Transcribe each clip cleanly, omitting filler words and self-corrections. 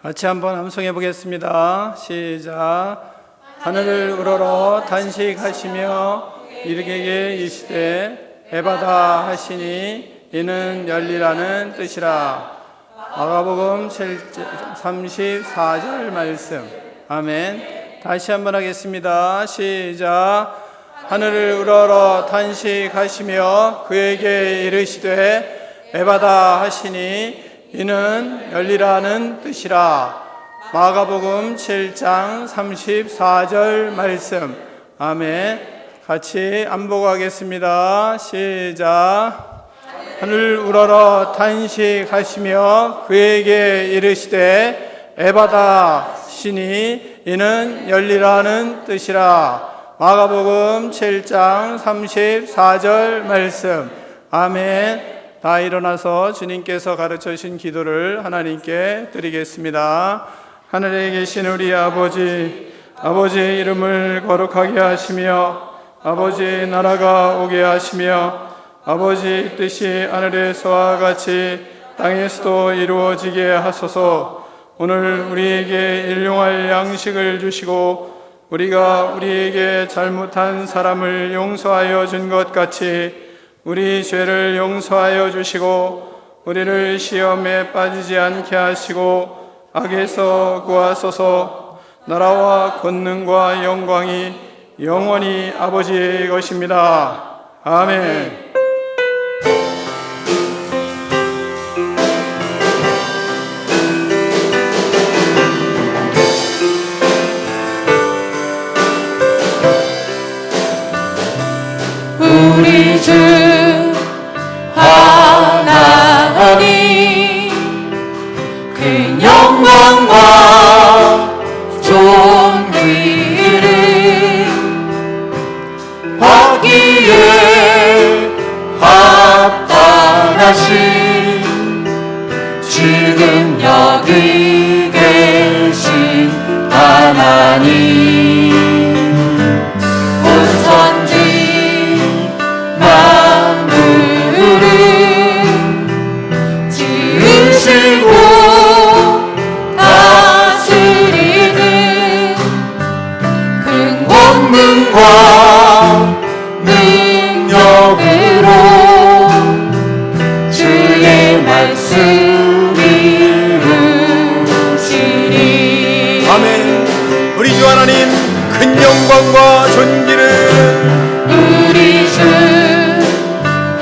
같이 한번 암송해 보겠습니다. 시작. 하늘을 우러러 단식하시며 이르게 이르시되 에바다 하시니 이는 열리라는 뜻이라. 마가복음 34절 말씀. 아멘. 다시 한번 하겠습니다. 시작. 하늘을 우러러 단식하시며 그에게 이르시되 에바다 하시니 이는 열리라는 뜻이라. 마가복음 7장 34절 말씀. 아멘. 같이 암복하겠습니다. 시작. 하늘 우러러 단식하시며 그에게 이르시되 에바다 시니 이는 열리라는 뜻이라. 마가복음 7장 34절 말씀. 아멘. 다 일어나서 주님께서 가르쳐 주신 기도를 하나님께 드리겠습니다. 하늘에 계신 우리 아버지, 아버지의 이름을 거룩하게 하시며 아버지의 나라가 오게 하시며 아버지의 뜻이 하늘에서와 같이 땅에서도 이루어지게 하소서. 오늘 우리에게 일용할 양식을 주시고 우리가 우리에게 잘못한 사람을 용서하여 준 것 같이 우리 죄를 용서하여 주시고 우리를 시험에 빠지지 않게 하시고 악에서 구하소서. 나라와 권능과 영광이 영원히 아버지의 것입니다. 아멘. 우리 주 하나님 그 영광과 존귀를 받기에 합당하신 지금 여기 계신 하나님 온 천지 지으시고 다스리는 큰 권능과 능력으로 주의 말씀 이루시리. 아멘. 우리 주 하나님 큰 영광과 존귀를 우리 주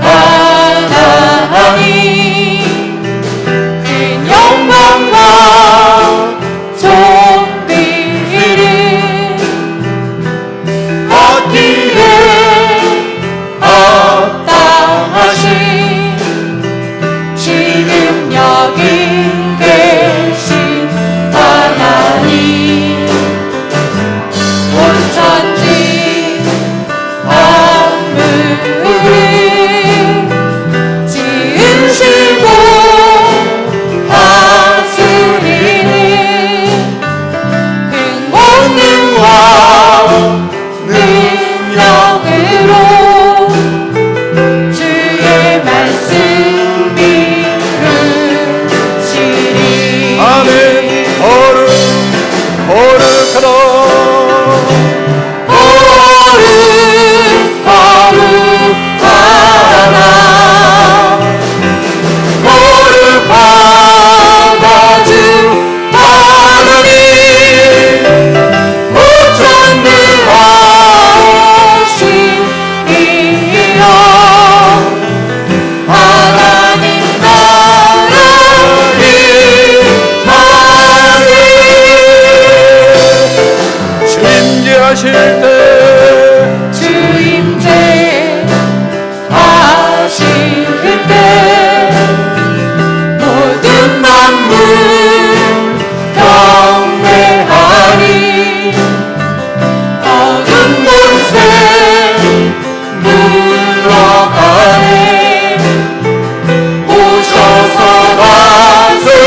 하나님 그 영광과 존귀를 받기에 합당하신 지금 여기 계신 하나님 온 천지 만물을 지으시고 다스리는 큰 권능과 능력으로 주의 말씀 이루시리. 아멘. 거룩하다. 거룩하다 주 하나님 무전능하시니여 하나님 나라를 하니 주임제하실 때 주임제하실 때 모든 만물 경배하리. 어둠 권세 물러가네. 오셔서 다스리소서.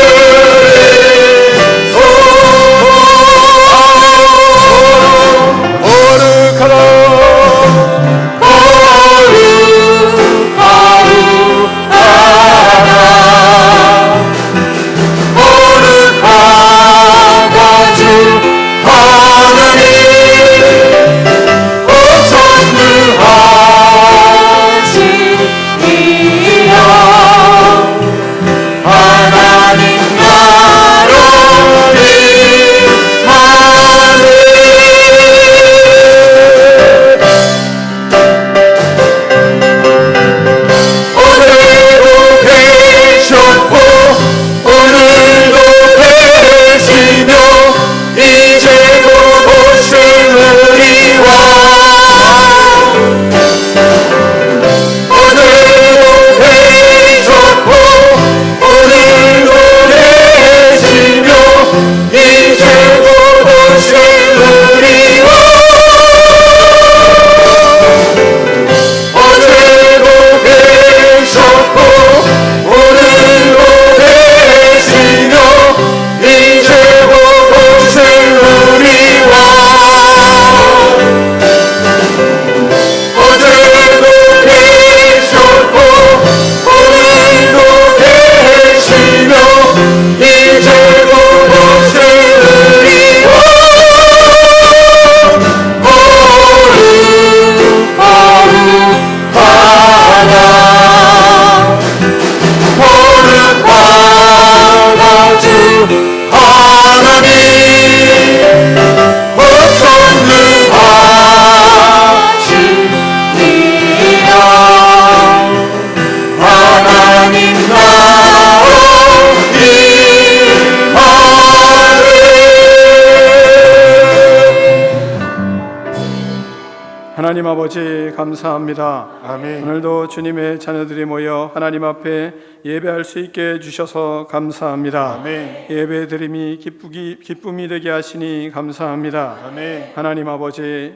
하나님 아버지 감사합니다. 아멘. 오늘도 주님의 자녀들이 모여 하나님 앞에 예배할 수 있게 해주셔서 감사합니다. 아멘. 예배 드림이 기쁨이 되게 하시니 감사합니다. 아멘. 하나님 아버지,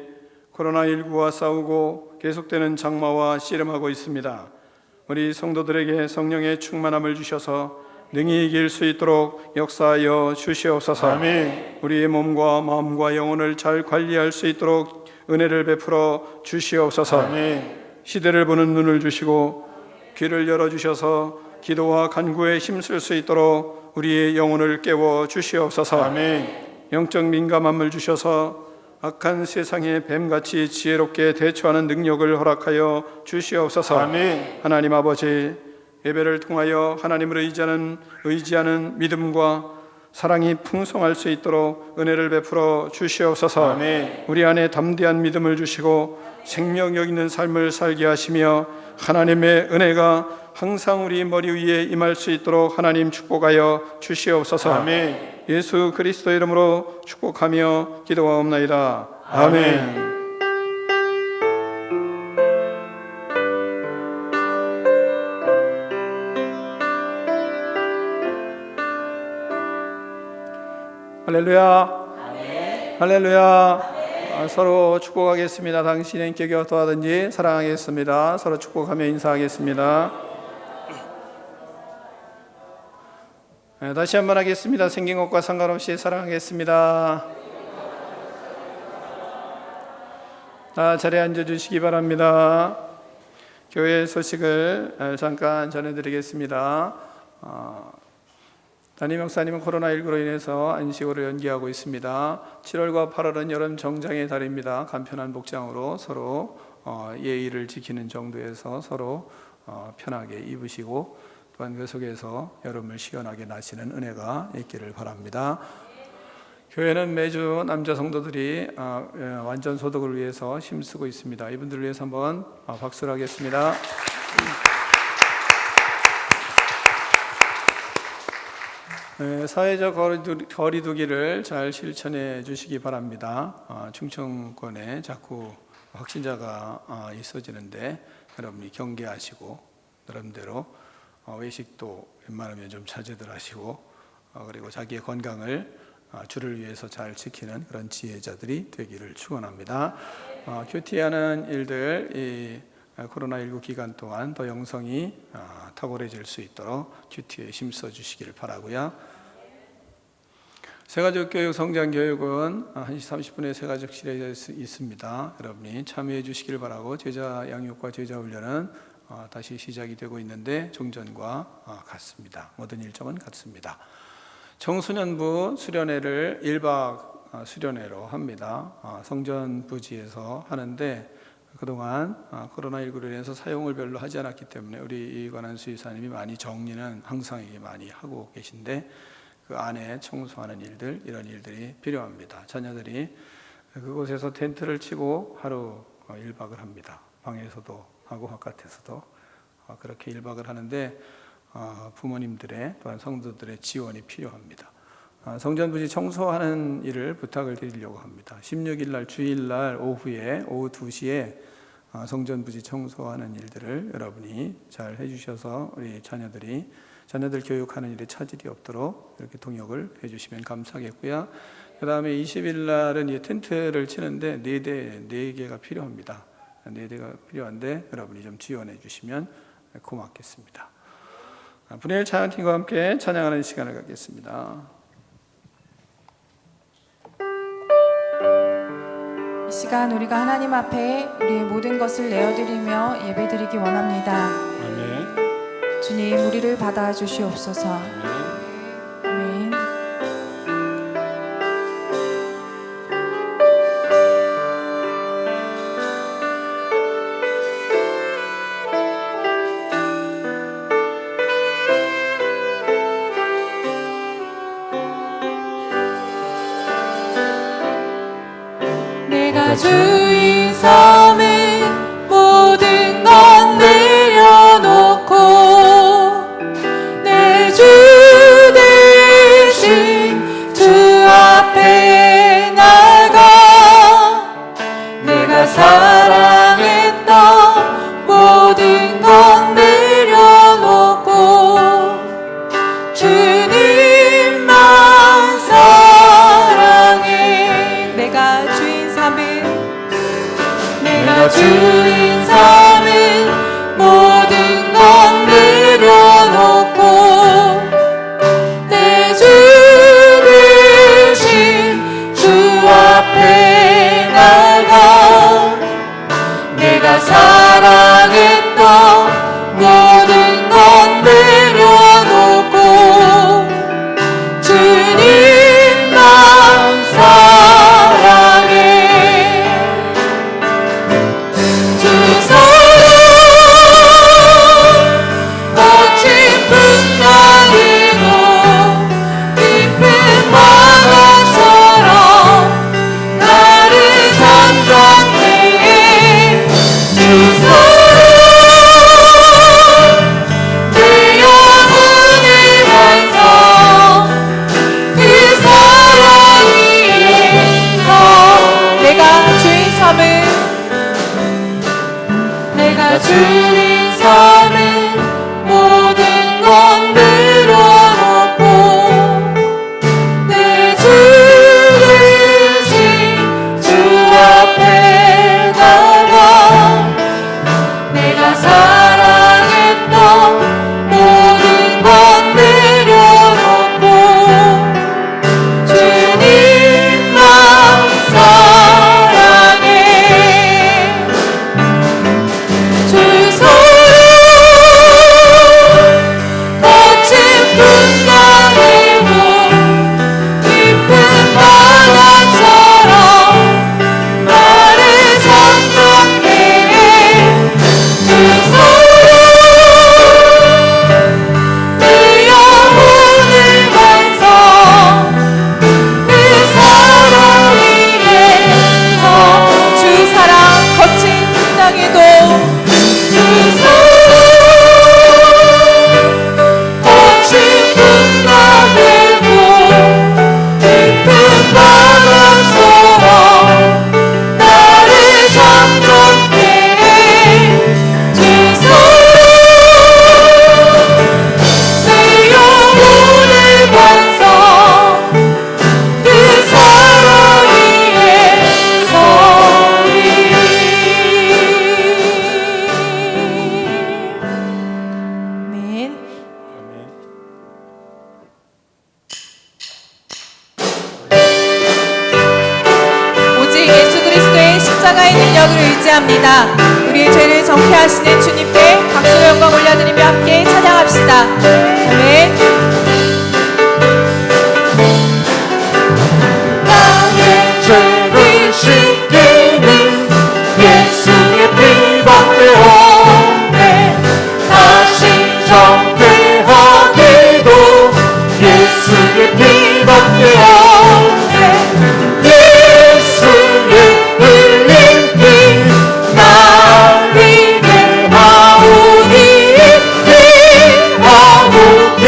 코로나19와 싸우고 계속되는 장마와 씨름하고 있습니다. 우리 성도들에게 성령의 충만함을 주셔서 능히 이길 수 있도록 역사하여 주시옵소서. 아멘. 우리의 몸과 마음과 영혼을 잘 관리할 수 있도록 은혜를 베풀어 주시옵소서. 아멘. 시대를 보는 눈을 주시고 귀를 열어주셔서 기도와 간구에 힘쓸 수 있도록 우리의 영혼을 깨워 주시옵소서. 아멘. 영적 민감함을 주셔서 악한 세상의 뱀같이 지혜롭게 대처하는 능력을 허락하여 주시옵소서. 아멘. 하나님 아버지, 예배를 통하여 하나님을 의지하는 믿음과 사랑이 풍성할 수 있도록 은혜를 베풀어 주시옵소서. 아멘. 우리 안에 담대한 믿음을 주시고 생명력 있는 삶을 살게 하시며 하나님의 은혜가 항상 우리 머리 위에 임할 수 있도록 하나님 축복하여 주시옵소서. 아멘. 예수 그리스도 이름으로 축복하며 기도하옵나이다. 아멘. 할렐루야. 할렐루야. 서로 축복하겠습니다. 당신의 인격이 어떠하든지 사랑하겠습니다. 서로 축복하며 인사하겠습니다. 다시 한번 하겠습니다. 생긴 것과 상관없이 사랑하겠습니다. 자리에 앉아주시기 바랍니다. 교회 소식을 잠깐 전해드리겠습니다. 담임 목사님은 코로나19로 인해서 안식으로 연기하고 있습니다. 7월과 8월은 여름 정장의 달입니다. 간편한 복장으로 서로 예의를 지키는 정도에서 서로 편하게 입으시고 또한 그 속에서 여름을 시원하게 나시는 은혜가 있기를 바랍니다. 교회는 매주 남자 성도들이 완전 소독을 위해서 힘쓰고 있습니다. 이분들을 위해서 한번 박수를 하겠습니다. 사회적 거리두기를 잘 실천해 주시기 바랍니다. 충청권에 자꾸 확진자가 있어지는데 여러분이 경계하시고 나름대로 외식도 웬만하면 좀 자제들 하시고 그리고 자기의 건강을 주를 위해서 잘 지키는 그런 지혜자들이 되기를 축원합니다. 큐티하는 일들 이 코로나19 기간 동안 더 영성이 탁월해질 수 있도록 큐티에 힘써 주시기를 바라고요. 새가족교육 성장교육은 1시 30분에 새가족실에 있습니다. 여러분이 참여해 주시기를 바라고 제자 양육과 제자 훈련은 다시 시작이 되고 있는데 종전과 같습니다. 모든 일정은 같습니다. 청소년부 수련회를 1박 수련회로 합니다. 성전 부지에서 하는데 그동안 코로나19로 인해서 사용을 별로 하지 않았기 때문에 우리 이관한 수의사님이 많이 정리는 항상 이게 많이 하고 계신데 그 안에 청소하는 일들, 이런 일들이 필요합니다. 자녀들이 그곳에서 텐트를 치고 하루 1박을 합니다. 방에서도 하고 바깥에서도 그렇게 1박을 하는데 부모님들의 또한 성도들의 지원이 필요합니다. 성전부지 청소하는 일을 부탁을 드리려고 합니다. 16일 날 주일날 오후에 오후 2시에 성전부지 청소하는 일들을 여러분이 잘 해주셔서 우리 자녀들 교육하는 일에 차질이 없도록 이렇게 동역을 해주시면 감사하겠고요. 그 다음에 20일 날은 이 텐트를 치는데 4개가 필요합니다. 4대가 필요한데 여러분이 좀 지원해 주시면 고맙겠습니다. 분야일 찬양팀과 함께 찬양하는 시간을 갖겠습니다. 이 시간 우리가 하나님 앞에 우리의 모든 것을 내어드리며 예배드리기 원합니다. 아멘. 주님, 우리를 받아주시옵소서. 아멘. 내가 주인 섬에 모든 것 내려놓고 내 주 대신 주 앞에 나가 내가 살아 주인 삼은 모든 것 내려놓고 내 주 대신 주 앞에 나가 내가 사랑했던 모든 것 내려놓고 주님만 사랑해 주 사랑 거친 풍랑이고 깊은 바다처럼 나를 잠잠해 주 사랑 내 영혼의 완성 그 사랑이 있어 내가 주인 삼은 내가 주인 삼은 모든 것 내려놓고 내 주 대신 주 앞에 나가 내가 사랑했던 모든 것 내려놓고 주님만 사랑해 주 사랑 거친 풍랑이고 깊은 바다처럼 나를 잠잠해 주 사랑 내 영혼의 완성 그 사랑이 있어 주 사랑 거친 풍랑에도 주 사랑 거친 풍랑이고 깊은 바다처럼 나를 잠잠해 주 사랑 내 영혼의 완성 그 사랑 위에 서리 오직 예수 그리스도의 십자가의 능력을 의지합니다. 우리의 죄를 정케하시는 주님께 박수로 영광 올려드리며 함께 찬양합시다. 아멘. 나의 죄를 씻기는 예수의 피밖에 없네 다시 정죄하기도 예수의 피밖에 없네 예수의 흘린 피 날 위해 하오니 피 하오 피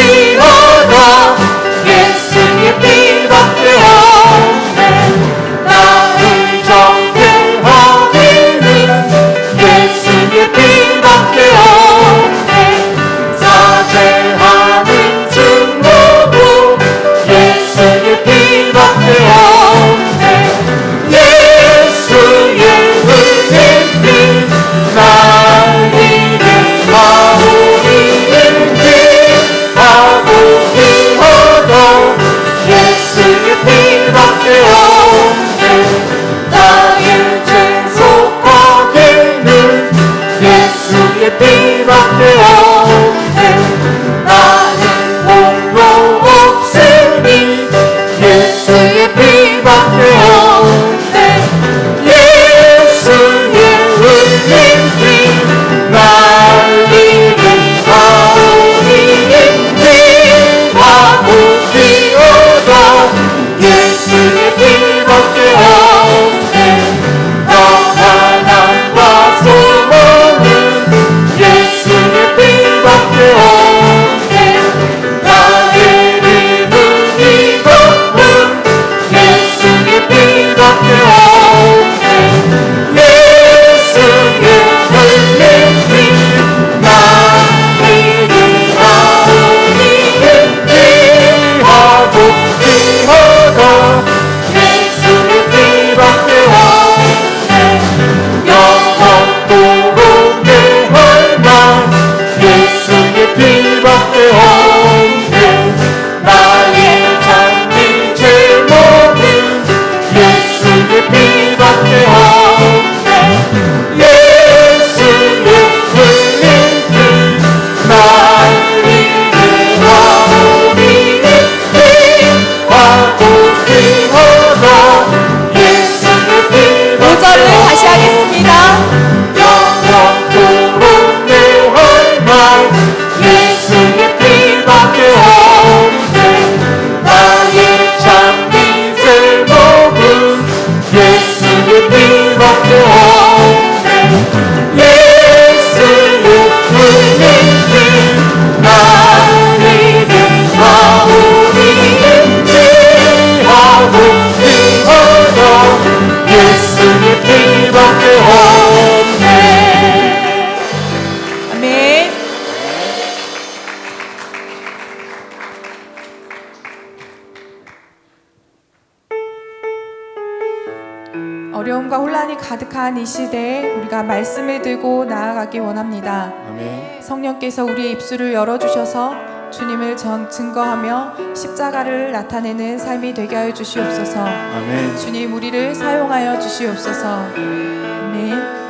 어려움과 혼란이 가득한 이 시대에 우리가 말씀을 들고 나아가기 원합니다. 아멘. 성령께서 우리의 입술을 열어주셔서 주님을 증거하며 십자가를 나타내는 삶이 되게 하여 주시옵소서. 아멘. 주님 우리를 사용하여 주시옵소서. 아멘.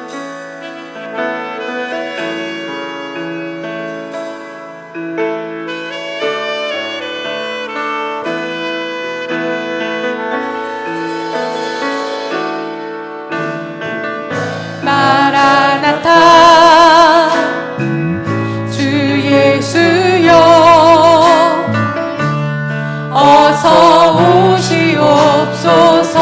마라나타 주 예수여 어서 오시옵소서.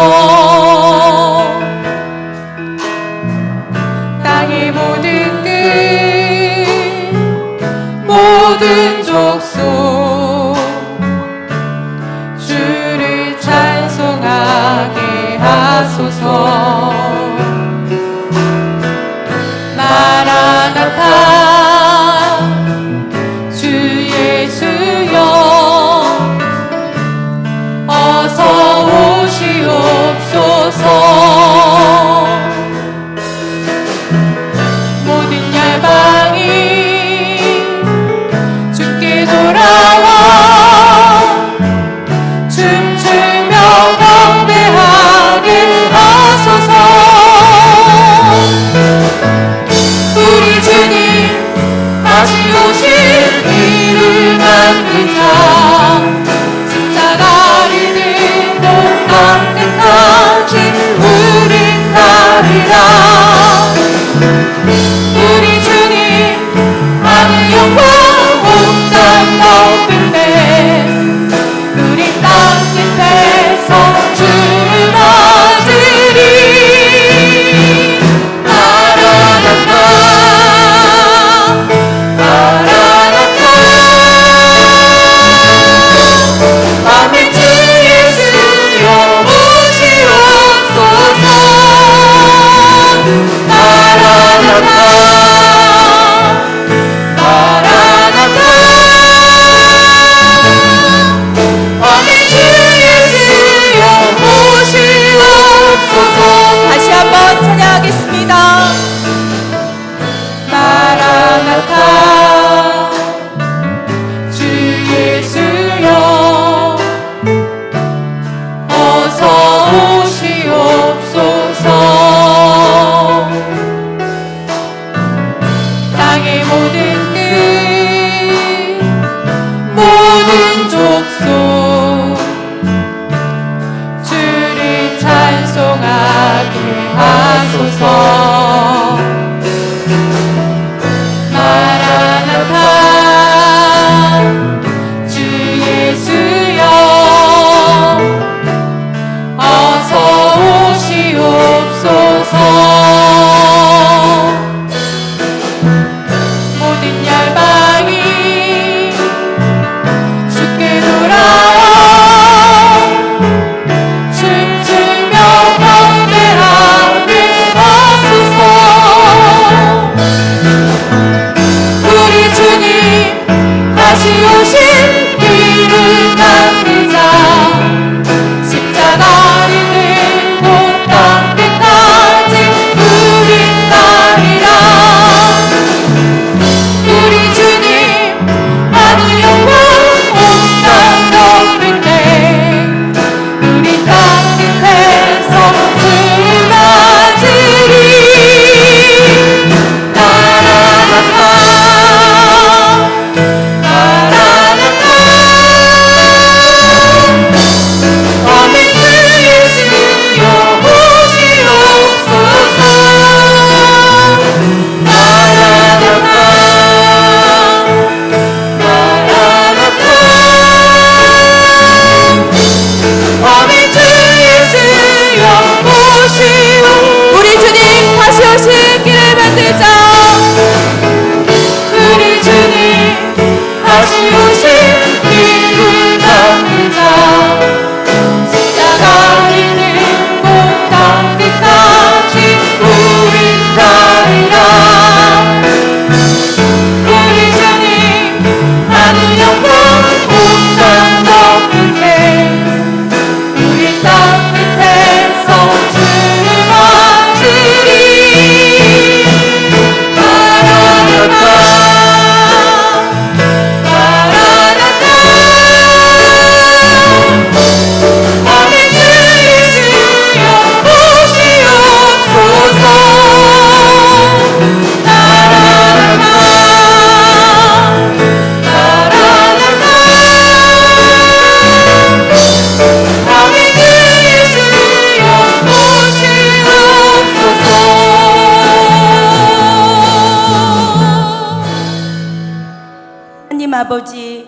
아버지,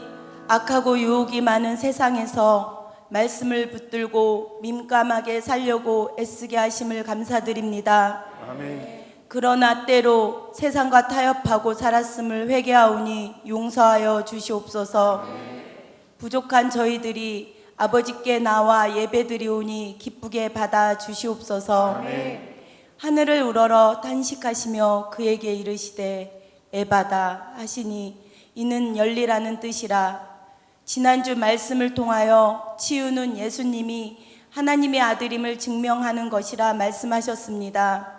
악하고 유혹이 많은 세상에서 말씀을 붙들고 민감하게 살려고 애쓰게 하심을 감사드립니다. 아멘. 그러나 때로 세상과 타협하고 살았음을 회개하오니 용서하여 주시옵소서. 부족한 저희들이 아버지께 나와 예배드리오니 기쁘게 받아 주시옵소서. 하늘을 우러러 탄식하시며 그에게 이르시되 에바다 하시니 이는 열리라는 뜻이라. 지난주 말씀을 통하여 치유는 예수님이 하나님의 아들임을 증명하는 것이라 말씀하셨습니다.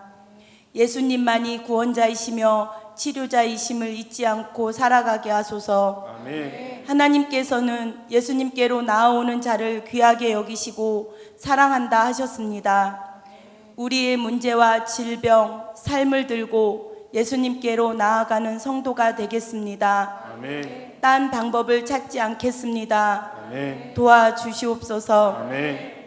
예수님만이 구원자이시며 치료자이심을 잊지 않고 살아가게 하소서. 아멘. 하나님께서는 예수님께로 나아오는 자를 귀하게 여기시고 사랑한다 하셨습니다. 우리의 문제와 질병, 삶을 들고 예수님께로 나아가는 성도가 되겠습니다. 아멘. 딴 방법을 찾지 않겠습니다. 아멘. 도와주시옵소서. 아멘.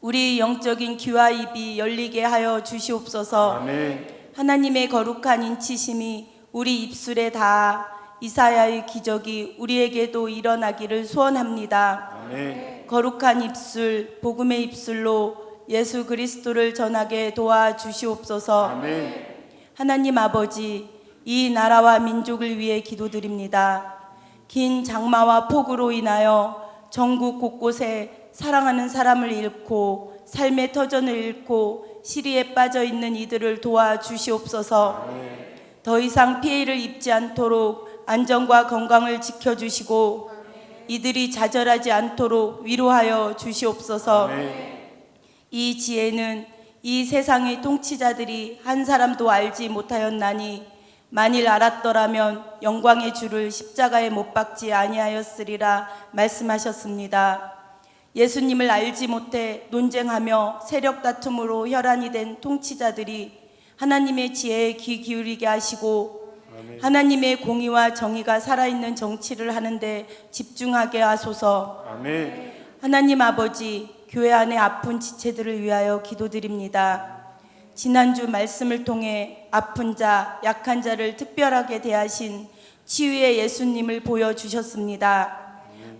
우리 영적인 귀와 입이 열리게 하여 주시옵소서. 아멘. 하나님의 거룩한 인치심이 우리 입술에 닿아 이사야의 기적이 우리에게도 일어나기를 소원합니다. 아멘. 거룩한 입술, 복음의 입술로 예수 그리스도를 전하게 도와주시옵소서. 아멘. 하나님 아버지, 이 나라와 민족을 위해 기도드립니다. 긴 장마와 폭우로 인하여 전국 곳곳에 사랑하는 사람을 잃고 삶의 터전을 잃고 시리에 빠져 있는 이들을 도와주시옵소서. 더 이상 피해를 입지 않도록 안전과 건강을 지켜주시고 이들이 좌절하지 않도록 위로하여 주시옵소서. 이 지혜는 이 세상의 통치자들이 한 사람도 알지 못하였나니 만일 알았더라면 영광의 주를 십자가에 못 박지 아니하였으리라 말씀하셨습니다. 예수님을 알지 못해 논쟁하며 세력 다툼으로 혈안이 된 통치자들이 하나님의 지혜에 귀 기울이게 하시고 하나님의 공의와 정의가 살아있는 정치를 하는데 집중하게 하소서. 아멘. 하나님 아버지, 교회 안의 아픈 지체들을 위하여 기도드립니다. 지난주 말씀을 통해 아픈 자, 약한 자를 특별하게 대하신 치유의 예수님을 보여주셨습니다.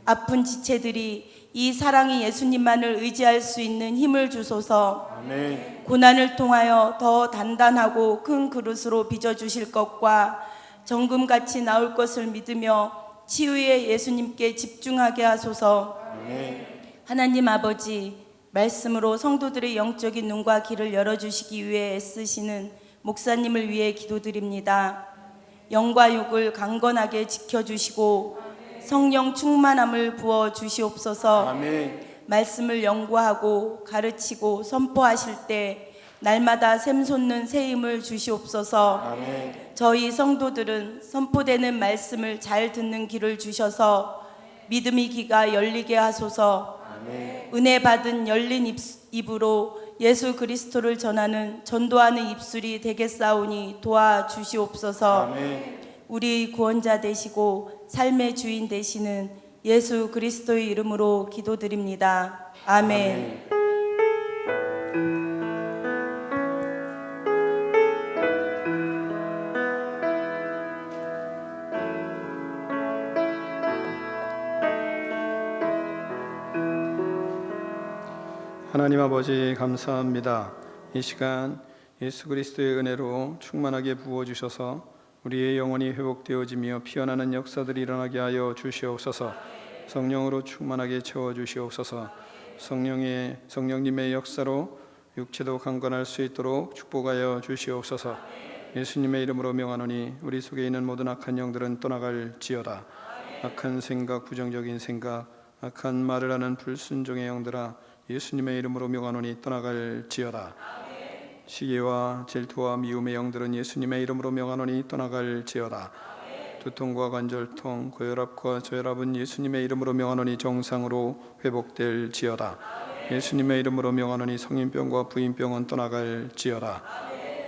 아픈 지체들이 이 사랑이 예수님만을 의지할 수 있는 힘을 주소서. 아멘. 고난을 통하여 더 단단하고 큰 그릇으로 빚어주실 것과 정금같이 나올 것을 믿으며 치유의 예수님께 집중하게 하소서. 아멘. 하나님 아버지, 말씀으로 성도들의 영적인 눈과 귀를 열어주시기 위해 애쓰시는 목사님을 위해 기도드립니다. 영과 육을 강건하게 지켜주시고 성령 충만함을 부어주시옵소서. 아멘. 말씀을 연구하고 가르치고 선포하실 때 날마다 샘솟는 새 힘을 주시옵소서. 아멘. 저희 성도들은 선포되는 말씀을 잘 듣는 귀를 주셔서 믿음의 귀가 열리게 하소서. 아멘. 은혜 받은 열린 입으로 예수 그리스도를 전하는 전도하는 입술이 되겠사오니 도와주시옵소서. 아멘. 우리 구원자 되시고 삶의 주인 되시는 예수 그리스도의 이름으로 기도드립니다. 아멘. 하나님 아버지 감사합니다. 이 시간 예수 그리스도의 은혜로 충만하게 부어주셔서 우리의 영혼이 회복되어지며 피어나는 역사들이 일어나게 하여 주시옵소서. 성령으로 충만하게 채워주시옵소서. 성령님의 역사로 육체도 강건할 수 있도록 축복하여 주시옵소서. 예수님의 이름으로 명하노니 우리 속에 있는 모든 악한 영들은 떠나갈지어다. 악한 생각, 부정적인 생각, 악한 말을 하는 불순종의 영들아, 예수님의 이름으로 명하노니 떠나갈지어다. 시기와 질투와 미움의 영들은 예수님의 이름으로 명하노니 떠나갈지어다. 두통과 관절통, 고혈압과 저혈압은 예수님의 이름으로 명하노니 정상으로 회복될지어다. 예수님의 이름으로 명하노니 성인병과 부인병은 떠나갈지어다.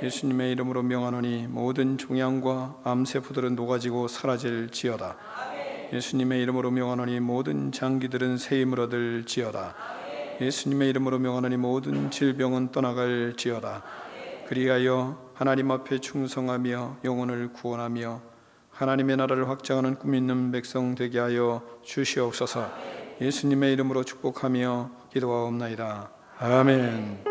예수님의 이름으로 명하노니 모든 종양과 암세포들은 녹아지고 사라질지어다. 예수님의 이름으로 명하노니 모든 장기들은 새 힘을 얻을지어다. 예수님의 이름으로 명하노니 모든 질병은 떠나갈지어다. 그리하여 하나님 앞에 충성하며 영혼을 구원하며 하나님의 나라를 확장하는 꿈 있는 백성 되게 하여 주시옵소서. 예수님의 이름으로 축복하며 기도하옵나이다. 아멘.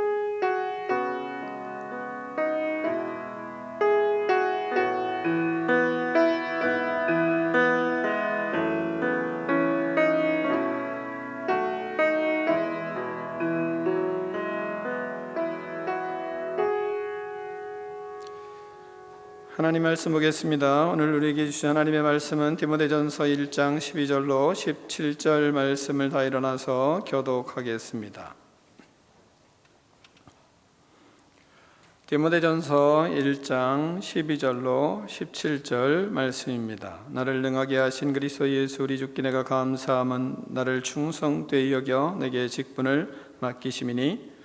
하나님 말씀 보겠습니다. 오늘 우리에게 주신 하나님의 말씀은 디모데전서 1장 12절로 17절 말씀을 다 일어나서 교독하겠습니다. 디모데전서 1장 12절로 17절 말씀입니다. 나를 능하게 하신 그리스도 예수 우리 주께 내가 감사함은 나를 충성되이 여겨 내게 직분을 맡기심이니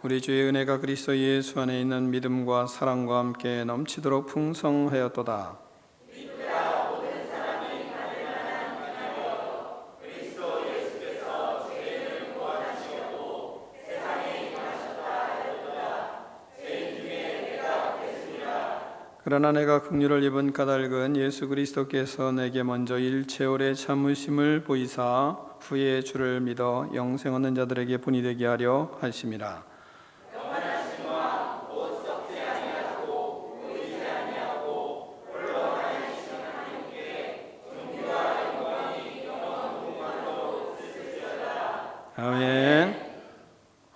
우리 주의 은혜가 그리스도 예수 안에 있는 믿음과 사랑과 함께 넘치도록 풍성하였도다. 그러나 내가 긍휼을 입은 까닭은 예수 그리스도께서 내게 먼저 일체 오래 참으심을 보이사 후에 주를 믿어 영생 얻는 자들에게 분이 되게 하려 하심이라. 아멘.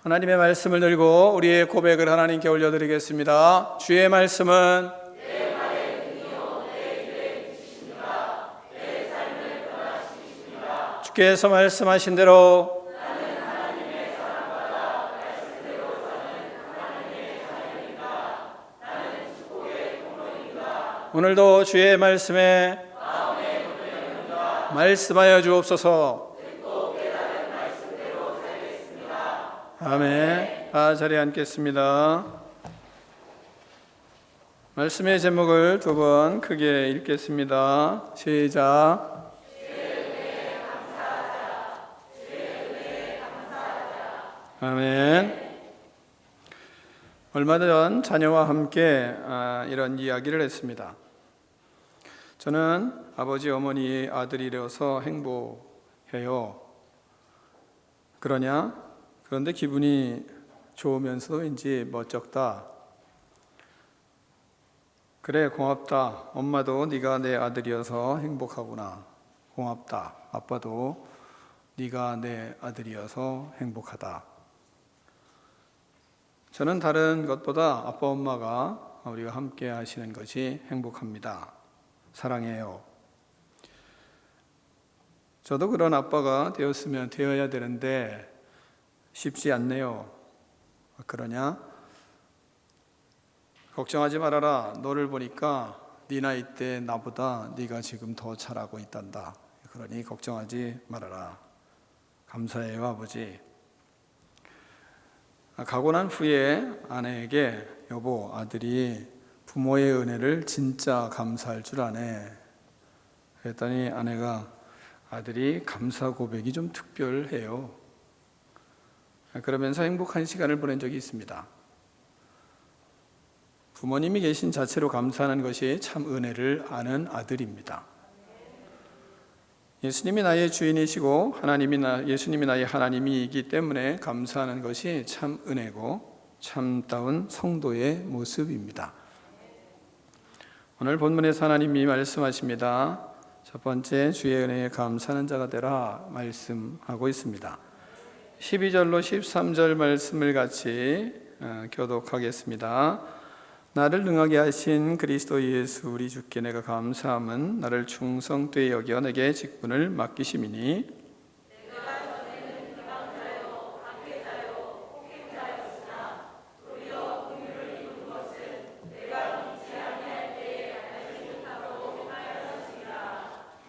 하나님의 말씀을 들고 우리의 고백을 하나님께 올려드리겠습니다. 주의 말씀은 주께서 말씀하신 대로 오늘도 주의 말씀에 말씀하여 주옵소서. 아멘. 다 자리에 앉겠습니다. 말씀의 제목을 두 번 크게 읽겠습니다. 시작. 아멘. 얼마 전 자녀와 함께 이런 이야기를 했습니다. 저는 아버지 어머니의 아들이라서 행복해요. 그런데 기분이 좋으면서도 왠지 멋쩍다. 그래, 고맙다. 엄마도 네가 내 아들이어서 행복하구나. 고맙다. 아빠도 네가 내 아들이어서 행복하다. 저는 다른 것보다 아빠 엄마가 우리가 함께 하시는 것이 행복합니다. 사랑해요. 저도 그런 아빠가 되어야 되는데 쉽지 않네요. 그러냐? 걱정하지 말아라. 너를 보니까 네 나이 때 나보다 네가 지금 더 잘하고 있단다. 그러니 걱정하지 말아라. 감사해요, 아버지. 가고 난 후에 아내에게 여보, 아들이 부모의 은혜를 진짜 감사할 줄 아네. 그랬더니 아내가 아들이 감사 고백이 좀 특별해요. 그러면서 행복한 시간을 보낸 적이 있습니다. 부모님이 계신 자체로 감사하는 것이 참 은혜를 아는 아들입니다. 예수님이 나의 주인이시고 예수님이 나의 하나님이기 때문에 감사하는 것이 참 은혜고 참다운 성도의 모습입니다. 오늘 본문에서 하나님이 말씀하십니다. 첫 번째, 주의 은혜에 감사하는 자가 되라 말씀하고 있습니다. 12절로 13절 말씀을 같이 교독하겠습니다. 나를 능하게 하신 그리스도 예수 우리 주께 내가 감사함은 나를 충성되이 여겨 내게 직분을 맡기심이니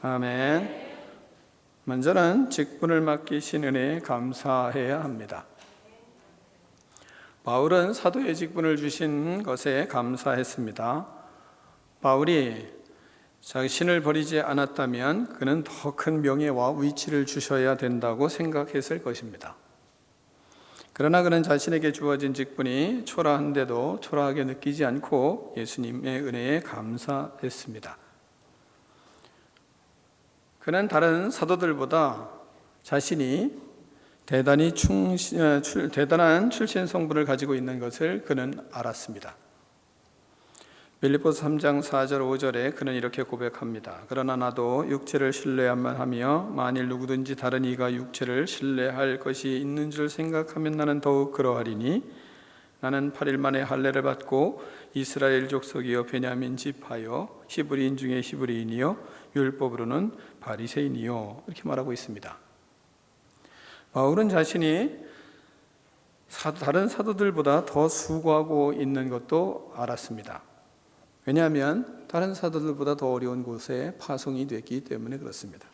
아멘. 먼저는 직분을 맡기신 은혜에 감사해야 합니다. 바울은 사도의 직분을 주신 것에 감사했습니다. 바울이 자신을 버리지 않았다면 그는 더 큰 명예와 위치를 주셔야 된다고 생각했을 것입니다. 그러나 그는 자신에게 주어진 직분이 초라한데도 초라하게 느끼지 않고 예수님의 은혜에 감사했습니다. 그는 다른 사도들보다 자신이 대단한 출신 성분을 가지고 있는 것을 그는 알았습니다. 빌립보서 3장 4절 5절에 그는 이렇게 고백합니다. 그러나 나도 육체를 신뢰야만 하며 만일 누구든지 다른 이가 육체를 신뢰할 것이 있는 줄 생각하면 나는 더욱 그러하리니 나는 8일 만에 할례를 받고 이스라엘 족속이요 베냐민 지파요 히브리인 중에 히브리인이요 율법으로는 바리새인이요 이렇게 말하고 있습니다. 바울은 자신이 다른 사도들보다 더 수고하고 있는 것도 알았습니다. 왜냐하면 다른 사도들보다 더 어려운 곳에 파송이 됐기 때문에 그렇습니다.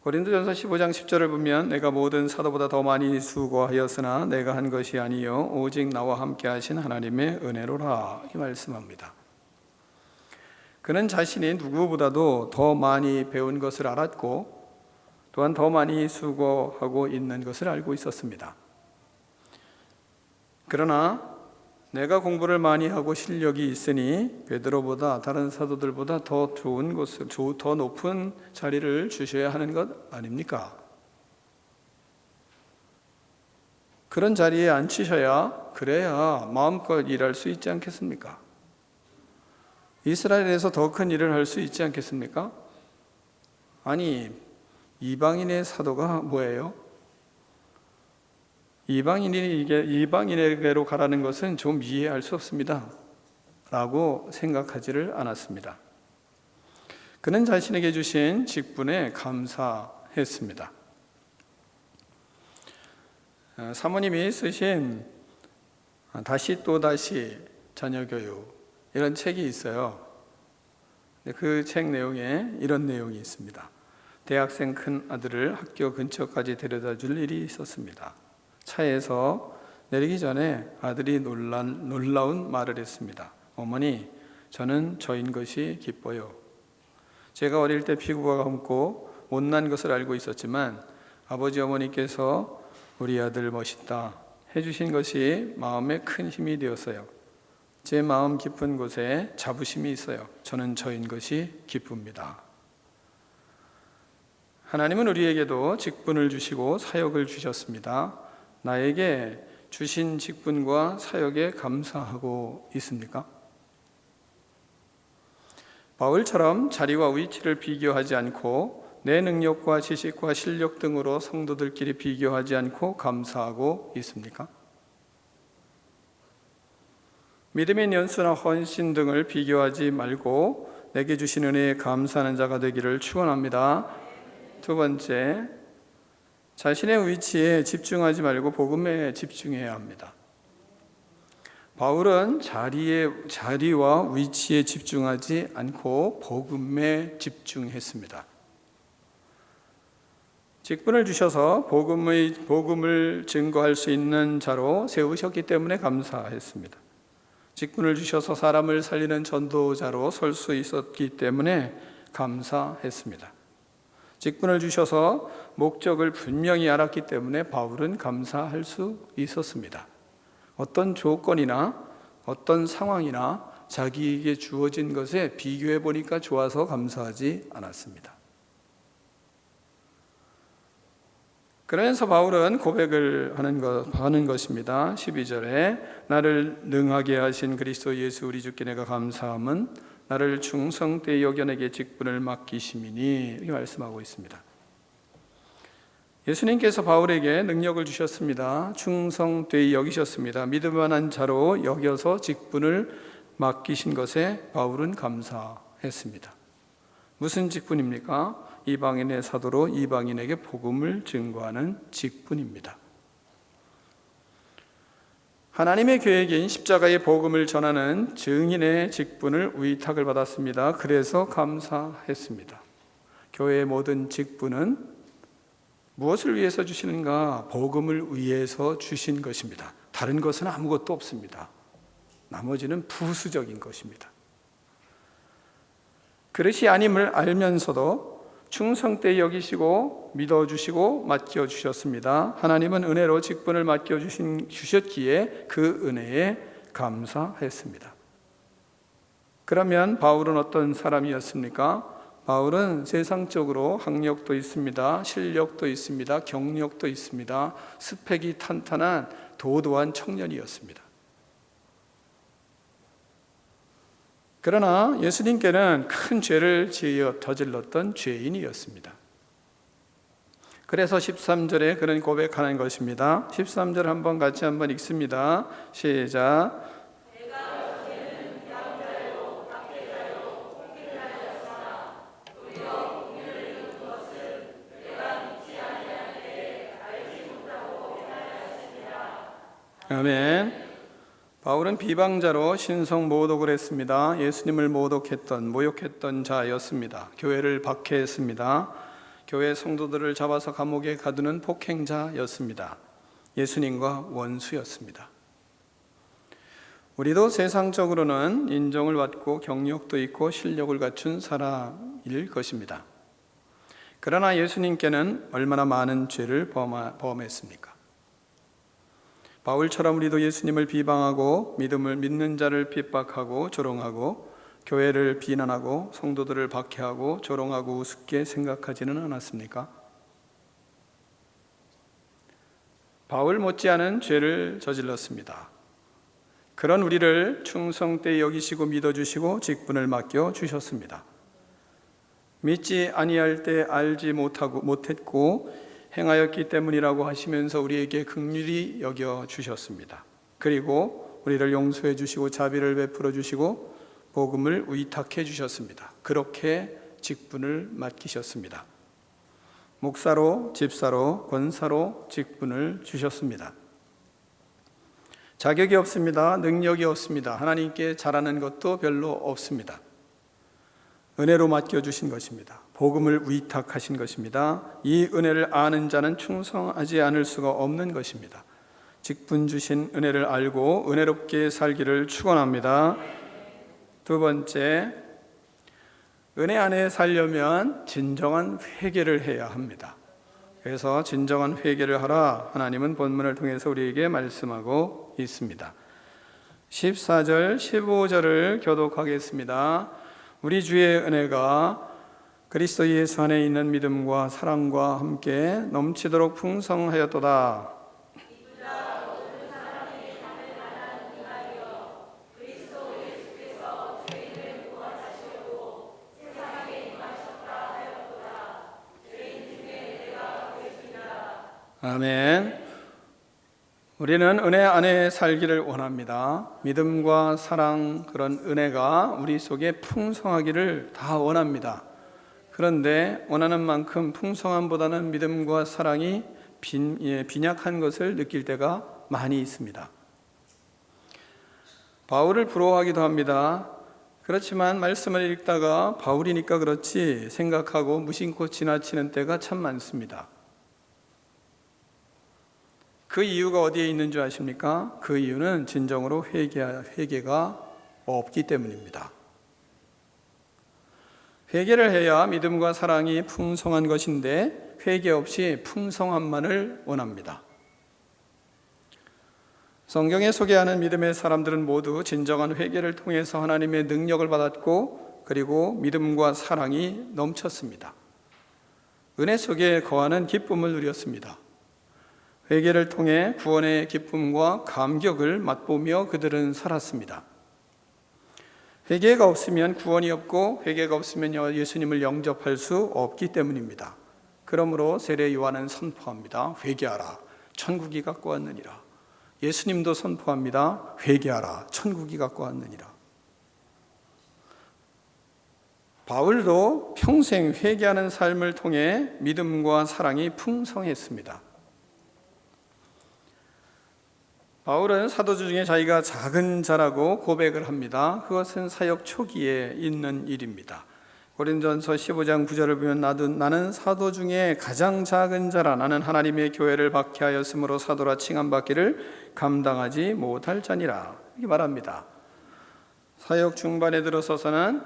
고린도전서 15장 10절을 보면 내가 모든 사도보다 더 많이 수고하였으나 내가 한 것이 아니요 오직 나와 함께 하신 하나님의 은혜로라 이 말씀합니다. 그는 자신이 누구보다도 더 많이 배운 것을 알았고 또한 더 많이 수고하고 있는 것을 알고 있었습니다. 그러나 내가 공부를 많이 하고 실력이 있으니 베드로보다 다른 사도들보다 더 좋은 곳을, 더 높은 자리를 주셔야 하는 것 아닙니까? 그런 자리에 앉히셔야 그래야 마음껏 일할 수 있지 않겠습니까? 이스라엘에서 더 큰 일을 할 수 있지 않겠습니까? 아니, 이방인의 사도가 뭐예요? 이방인에게로 가라는 것은 좀 이해할 수 없습니다 라고 생각하지를 않았습니다. 그는 자신에게 주신 직분에 감사했습니다. 사모님이 쓰신 다시 또 다시 자녀교육 이런 책이 있어요. 그 책 내용에 이런 내용이 있습니다. 대학생 큰 아들을 학교 근처까지 데려다 줄 일이 있었습니다. 차에서 내리기 전에 아들이 놀라운 말을 했습니다. 어머니, 저는 저인 것이 기뻐요. 제가 어릴 때 피부가 검고 못난 것을 알고 있었지만 아버지 어머니께서 우리 아들 멋있다 해주신 것이 마음에 큰 힘이 되었어요. 제 마음 깊은 곳에 자부심이 있어요. 저는 저인 것이 기쁩니다. 하나님은 우리에게도 직분을 주시고 사역을 주셨습니다. 나에게 주신 직분과 사역에 감사하고 있습니까? 바울처럼 자리와 위치를 비교하지 않고 내 능력과 지식과 실력 등으로 성도들끼리 비교하지 않고 감사하고 있습니까? 믿음의 연수나 헌신 등을 비교하지 말고 내게 주신 은혜에 감사하는 자가 되기를 축원합니다. 두 번째, 자신의 위치에 집중하지 말고 복음에 집중해야 합니다. 바울은 자리와 위치에 집중하지 않고 복음에 집중했습니다. 직분을 주셔서 복음을 증거할 수 있는 자로 세우셨기 때문에 감사했습니다. 직분을 주셔서 사람을 살리는 전도자로 설 수 있었기 때문에 감사했습니다. 직분을 주셔서 목적을 분명히 알았기 때문에 바울은 감사할 수 있었습니다. 어떤 조건이나 어떤 상황이나 자기에게 주어진 것에 비교해 보니까 좋아서 감사하지 않았습니다. 그러면서 바울은 고백을 하는 것입니다. 12절에 나를 능하게 하신 그리스도 예수 우리 주께 내가 감사함은 나를 충성되이 여겨 내게 직분을 맡기심이니 이렇게 말씀하고 있습니다. 예수님께서 바울에게 능력을 주셨습니다. 충성되이 여기셨습니다. 믿을만한 자로 여겨서 직분을 맡기신 것에 바울은 감사했습니다. 무슨 직분입니까? 이방인의 사도로 이방인에게 복음을 증거하는 직분입니다. 하나님의 계획인 십자가의 복음을 전하는 증인의 직분을 위탁을 받았습니다. 그래서 감사했습니다. 교회의 모든 직분은 무엇을 위해서 주시는가? 복음을 위해서 주신 것입니다. 다른 것은 아무것도 없습니다. 나머지는 부수적인 것입니다. 그릇이 아님을 알면서도 충성되이 여기시고 믿어주시고 맡겨주셨습니다. 하나님은 은혜로 직분을 맡겨주셨기에 그 은혜에 감사했습니다. 그러면 바울은 어떤 사람이었습니까? 바울은 세상적으로 학력도 있습니다. 실력도 있습니다. 경력도 있습니다. 스펙이 탄탄한 도도한 청년이었습니다. 그러나 예수님께는 큰 죄를 저질렀던 죄인이었습니다. 그래서 13절에 그런 고백하는 것입니다. 13절 한번 같이 한번 읽습니다. 시작. 아멘. 바울은 비방자로 신성 모독을 했습니다. 예수님을 모욕했던 자였습니다. 교회를 박해했습니다. 교회 성도들을 잡아서 감옥에 가두는 폭행자였습니다. 예수님과 원수였습니다. 우리도 세상적으로는 인정을 받고 경력도 있고 실력을 갖춘 사람일 것입니다. 그러나 예수님께는 얼마나 많은 죄를 범했습니까? 바울처럼 우리도 예수님을 비방하고 믿는 자를 핍박하고 조롱하고 교회를 비난하고 성도들을 박해하고 조롱하고 우습게 생각하지는 않았습니까? 바울 못지않은 죄를 저질렀습니다. 그런 우리를 충성되이 여기시고 믿어주시고 직분을 맡겨주셨습니다. 믿지 아니할 때 알지 못했고 행하였기 때문이라고 하시면서 우리에게 긍휼히 여겨주셨습니다. 그리고 우리를 용서해 주시고 자비를 베풀어 주시고 복음을 위탁해 주셨습니다. 그렇게 직분을 맡기셨습니다. 목사로, 집사로, 권사로 직분을 주셨습니다. 자격이 없습니다. 능력이 없습니다. 하나님께 잘하는 것도 별로 없습니다. 은혜로 맡겨주신 것입니다. 복음을 위탁하신 것입니다. 이 은혜를 아는 자는 충성하지 않을 수가 없는 것입니다. 직분 주신 은혜를 알고 은혜롭게 살기를 축원합니다. 두 번째, 은혜 안에 살려면 진정한 회개를 해야 합니다. 그래서 진정한 회개를 하라 하나님은 본문을 통해서 우리에게 말씀하고 있습니다. 14절, 15절을 교독하겠습니다. 우리 주의 은혜가 그리스도 예수 안에 있는 믿음과 사랑과 함께 넘치도록 풍성하였도다. 아멘. 우리는 은혜 안에 살기를 원합니다. 믿음과 사랑, 그런 은혜가 우리 속에 풍성하기를 다 원합니다. 그런데 원하는 만큼 풍성함보다는 믿음과 사랑이 빈약한 것을 느낄 때가 많이 있습니다. 바울을 부러워하기도 합니다. 그렇지만 말씀을 읽다가 바울이니까 그렇지 생각하고 무심코 지나치는 때가 참 많습니다. 그 이유가 어디에 있는 줄 아십니까? 그 이유는 진정으로 회개가 없기 때문입니다. 회개를 해야 믿음과 사랑이 풍성한 것인데 회개 없이 풍성함만을 원합니다. 성경에 소개하는 믿음의 사람들은 모두 진정한 회개를 통해서 하나님의 능력을 받았고 그리고 믿음과 사랑이 넘쳤습니다. 은혜 속에 거하는 기쁨을 누렸습니다. 회개를 통해 구원의 기쁨과 감격을 맛보며 그들은 살았습니다. 회개가 없으면 구원이 없고 회개가 없으면 예수님을 영접할 수 없기 때문입니다. 그러므로 세례 요한은 선포합니다. 회개하라, 천국이 갖고 왔느니라. 예수님도 선포합니다. 회개하라, 천국이 갖고 왔느니라. 바울도 평생 회개하는 삶을 통해 믿음과 사랑이 풍성했습니다. 바울은 사도들 중에 자기가 작은 자라고 고백을 합니다. 그것은 사역 초기에 있는 일입니다. 고린도전서 15장 9절을 보면 나는 사도 중에 가장 작은 자라. 나는 하나님의 교회를 박해하였으므로 사도라 칭함받기를 감당하지 못할 자니라. 이렇게 말합니다. 사역 중반에 들어서서는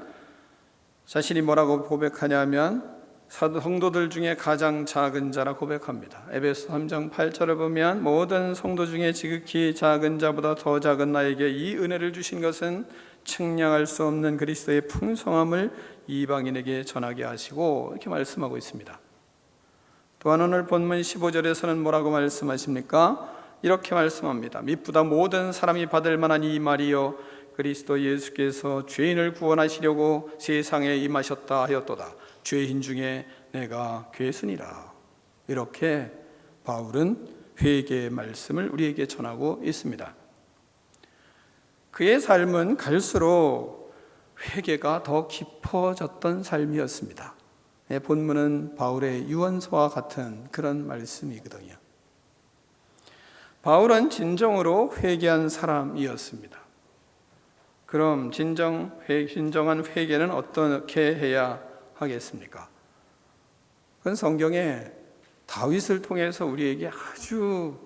자신이 뭐라고 고백하냐면 성도들 중에 가장 작은 자라 고백합니다. 에베소 3장 8절을 보면 모든 성도 중에 지극히 작은 자보다 더 작은 나에게 이 은혜를 주신 것은 측량할 수 없는 그리스도의 풍성함을 이방인에게 전하게 하시고 이렇게 말씀하고 있습니다. 또한 오늘 본문 15절에서는 뭐라고 말씀하십니까? 이렇게 말씀합니다. mit보다 모든 사람이 받을 만한 이 말이요 그리스도 예수께서 죄인을 구원하시려고 세상에 임하셨다 하였도다. 죄인 중에 내가 괴순이라. 이렇게 바울은 회개의 말씀을 우리에게 전하고 있습니다. 그의 삶은 갈수록 회개가 더 깊어졌던 삶이었습니다. 본문은 바울의 유언서와 같은 그런 말씀이거든요. 바울은 진정으로 회개한 사람이었습니다. 그럼 진정한 회개는 어떻게 해야 하겠습니까? 그건 성경에 다윗을 통해서 우리에게 아주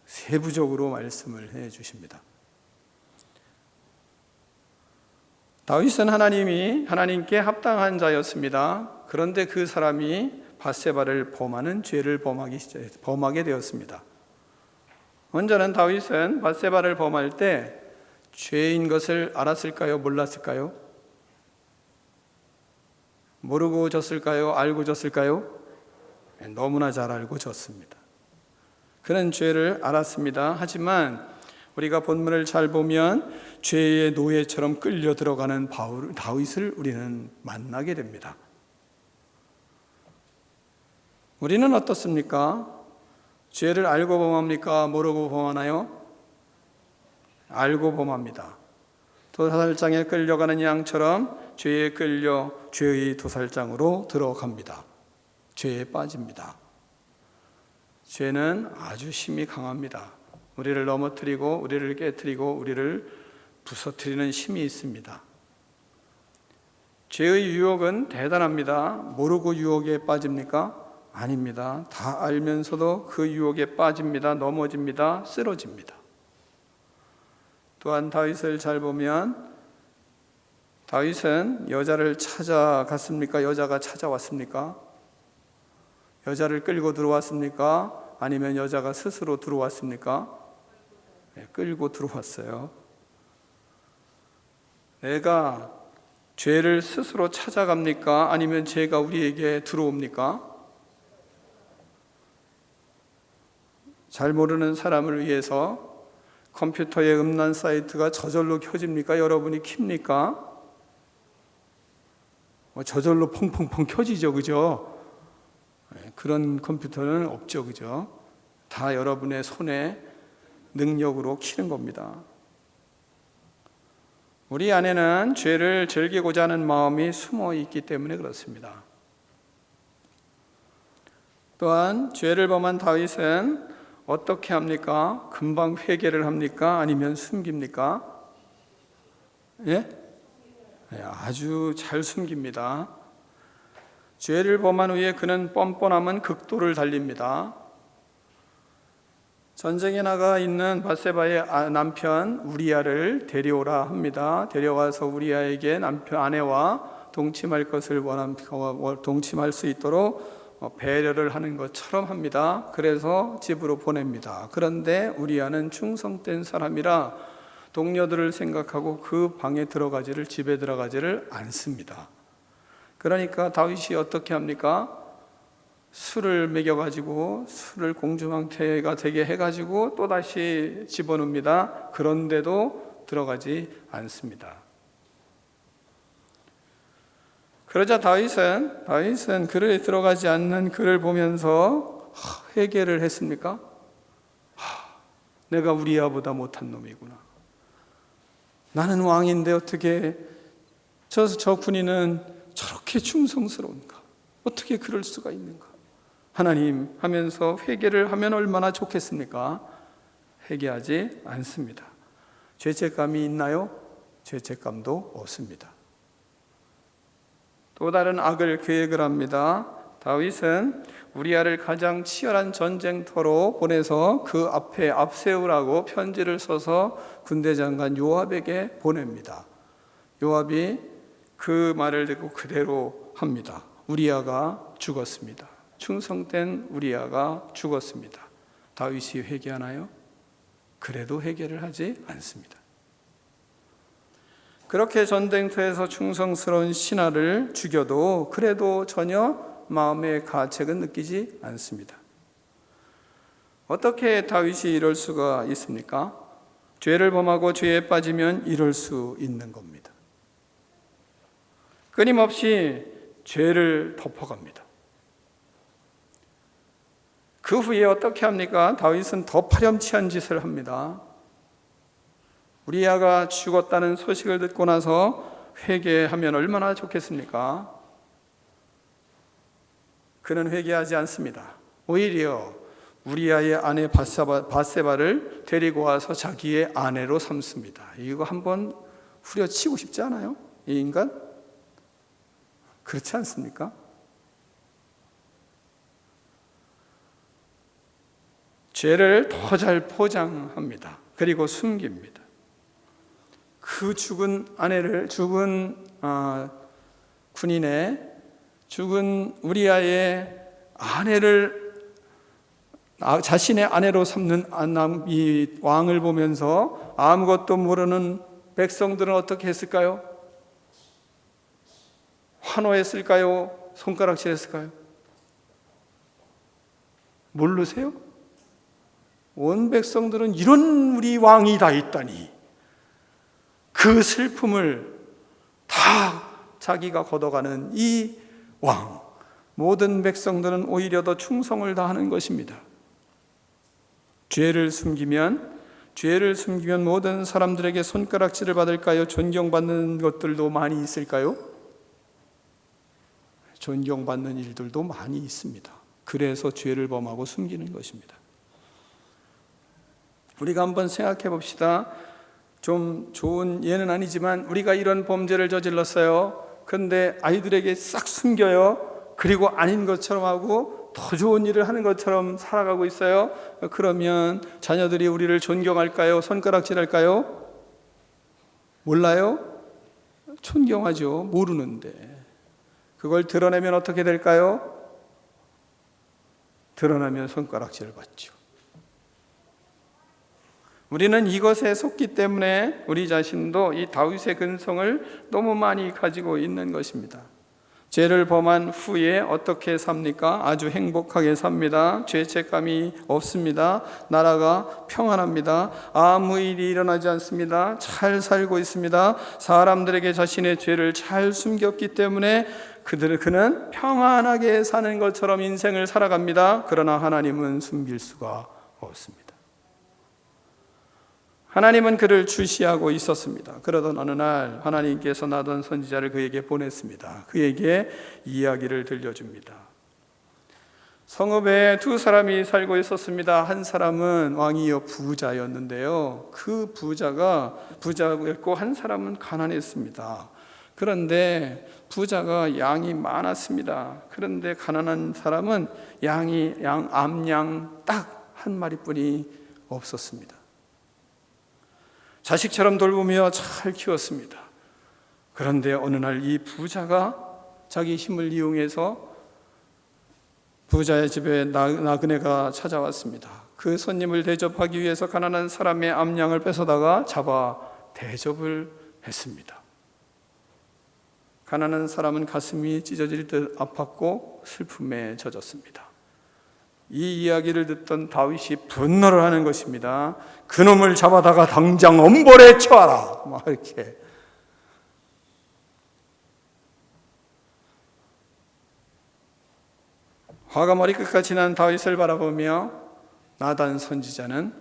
세부적으로 말씀을 해 주십니다. 다윗은 하나님께 합당한 자였습니다. 그런데 그 사람이 밧세바를 범하는 죄를 범하게 되었습니다. 먼저는 다윗은 밧세바를 범할 때 죄인 것을 알았을까요? 몰랐을까요? 모르고 졌을까요? 알고 졌을까요? 너무나 잘 알고 졌습니다. 그는 죄를 알았습니다. 하지만 우리가 본문을 잘 보면 죄의 노예처럼 끌려 들어가는 다윗을 우리는 만나게 됩니다. 우리는 어떻습니까? 죄를 알고 범합니까? 모르고 범하나요? 알고 범합니다. 도살장에 끌려가는 양처럼 죄에 끌려 죄의 도살장으로 들어갑니다. 죄에 빠집니다. 죄는 아주 힘이 강합니다. 우리를 넘어뜨리고 우리를 깨뜨리고 우리를 부서뜨리는 힘이 있습니다. 죄의 유혹은 대단합니다. 모르고 유혹에 빠집니까? 아닙니다. 다 알면서도 그 유혹에 빠집니다. 넘어집니다. 쓰러집니다. 또한 다윗을 잘 보면 다윗은 여자를 찾아갔습니까? 여자가 찾아왔습니까? 여자를 끌고 들어왔습니까? 아니면 여자가 스스로 들어왔습니까? 네, 끌고 들어왔어요. 내가 죄를 스스로 찾아갑니까? 아니면 죄가 우리에게 들어옵니까? 잘 모르는 사람을 위해서 컴퓨터의 음란 사이트가 저절로 켜집니까? 여러분이 킵니까? 저절로 펑펑펑 켜지죠, 그죠? 그런 컴퓨터는 없죠, 그죠? 다 여러분의 손에 능력으로 키는 겁니다. 우리 안에는 죄를 즐기고자 하는 마음이 숨어 있기 때문에 그렇습니다. 또한 죄를 범한 다윗은 어떻게 합니까? 금방 회개를 합니까? 아니면 숨깁니까? 예? 아주 잘 숨깁니다. 죄를 범한 후에 그는 뻔뻔함은 극도를 달립니다. 전쟁에 나가 있는 밧세바의 남편 우리아를 데려오라 합니다. 데려와서 우리아에게 아내와 동침할 수 있도록 배려를 하는 것처럼 합니다. 그래서 집으로 보냅니다. 그런데 우리아는 충성된 사람이라 동료들을 생각하고 그 방에 집에 들어가지를 않습니다. 그러니까 다윗이 어떻게 합니까? 술을 먹여가지고 술을 공주망태가 되게 해가지고 또다시 집어넣습니다. 그런데도 들어가지 않습니다. 그러자 다윗은 그를 들어가지 않는 그를 보면서 회개를 했습니까? 내가 우리아보다 못한 놈이구나. 나는 왕인데 어떻게 저 군인은 저렇게 충성스러운가? 어떻게 그럴 수가 있는가? 하나님 하면서 회개를 하면 얼마나 좋겠습니까? 회개하지 않습니다. 죄책감이 있나요? 죄책감도 없습니다. 또 다른 악을 계획을 합니다. 다윗은 우리아를 가장 치열한 전쟁터로 보내서 그 앞에 앞세우라고 편지를 써서 군대 장관 요압에게 보냅니다. 요압이 그 말을 듣고 그대로 합니다. 우리아가 죽었습니다. 충성된 우리아가 죽었습니다. 다윗이 회개하나요? 그래도 회개를 하지 않습니다. 그렇게 전쟁터에서 충성스러운 신하를 죽여도 그래도 전혀 마음의 가책은 느끼지 않습니다. 어떻게 다윗이 이럴 수가 있습니까? 죄를 범하고 죄에 빠지면 이럴 수 있는 겁니다. 끊임없이 죄를 덮어갑니다. 그 후에 어떻게 합니까? 다윗은 더 파렴치한 짓을 합니다. 우리아가 죽었다는 소식을 듣고 나서 회개하면 얼마나 좋겠습니까? 그는 회개하지 않습니다. 오히려 우리아의 아내 밧세바를 데리고 와서 자기의 아내로 삼습니다. 이거 한번 후려치고 싶지 않아요? 이 인간? 그렇지 않습니까? 죄를 더 잘 포장합니다. 그리고 숨깁니다. 그 죽은 군인의 죽은 우리아의 아내를 자신의 아내로 삼는 이 왕을 보면서 아무것도 모르는 백성들은 어떻게 했을까요? 환호했을까요? 손가락질했을까요? 모르세요? 온 백성들은 이런 우리 왕이 다 있다니, 그 슬픔을 다 자기가 걷어가는 이 왕, 모든 백성들은 오히려 더 충성을 다하는 것입니다. 죄를 숨기면 모든 사람들에게 손가락질을 받을까요? 존경받는 것들도 많이 있을까요? 존경받는 일들도 많이 있습니다. 그래서 죄를 범하고 숨기는 것입니다. 우리가 한번 생각해 봅시다. 좀 좋은 예는 아니지만 우리가 이런 범죄를 저질렀어요. 그런데 아이들에게 싹 숨겨요. 그리고 아닌 것처럼 하고 더 좋은 일을 하는 것처럼 살아가고 있어요. 그러면 자녀들이 우리를 존경할까요? 손가락질할까요? 몰라요? 존경하죠. 모르는데. 그걸 드러내면 어떻게 될까요? 드러나면 손가락질을 받죠. 우리는 이것에 속기 때문에 우리 자신도 이 다윗의 근성을 너무 많이 가지고 있는 것입니다. 죄를 범한 후에 어떻게 삽니까? 아주 행복하게 삽니다. 죄책감이 없습니다. 나라가 평안합니다. 아무 일이 일어나지 않습니다. 잘 살고 있습니다. 사람들에게 자신의 죄를 잘 숨겼기 때문에 그는 평안하게 사는 것처럼 인생을 살아갑니다. 그러나 하나님은 숨길 수가 없습니다. 하나님은 그를 주시하고 있었습니다. 그러던 어느 날 하나님께서 나던 선지자를 그에게 보냈습니다. 그에게 이야기를 들려줍니다. 성읍에 두 사람이 살고 있었습니다. 한 사람은 왕이요 부자였는데요. 그 부자가 부자였고 한 사람은 가난했습니다. 그런데 부자가 양이 많았습니다. 그런데 가난한 사람은 암양 딱 한 마리뿐이 없었습니다. 자식처럼 돌보며 잘 키웠습니다. 그런데 어느 날 이 부자가 자기 힘을 이용해서 부자의 집에 나그네가 찾아왔습니다. 그 손님을 대접하기 위해서 가난한 사람의 암양을 뺏어다가 잡아 대접을 했습니다. 가난한 사람은 가슴이 찢어질 듯 아팠고 슬픔에 젖었습니다. 이 이야기를 듣던 다윗이 분노를 하는 것입니다. 그놈을 잡아다가 당장 엄벌에 쳐라. 막 이렇게. 화가 머리끝까지 난 다윗을 바라보며 나단 선지자는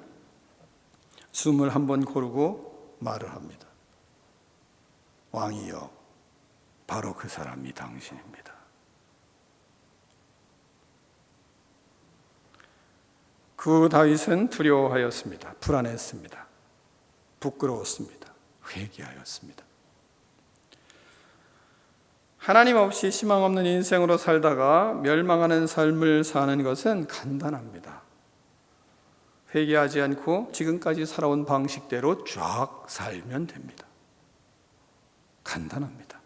숨을 한번 고르고 말을 합니다. 왕이여, 바로 그 사람이 당신입니다. 그 다윗은 두려워하였습니다. 불안했습니다. 부끄러웠습니다. 회개하였습니다. 하나님 없이 희망 없는 인생으로 살다가 멸망하는 삶을 사는 것은 간단합니다. 회개하지 않고 지금까지 살아온 방식대로 쫙 살면 됩니다. 간단합니다.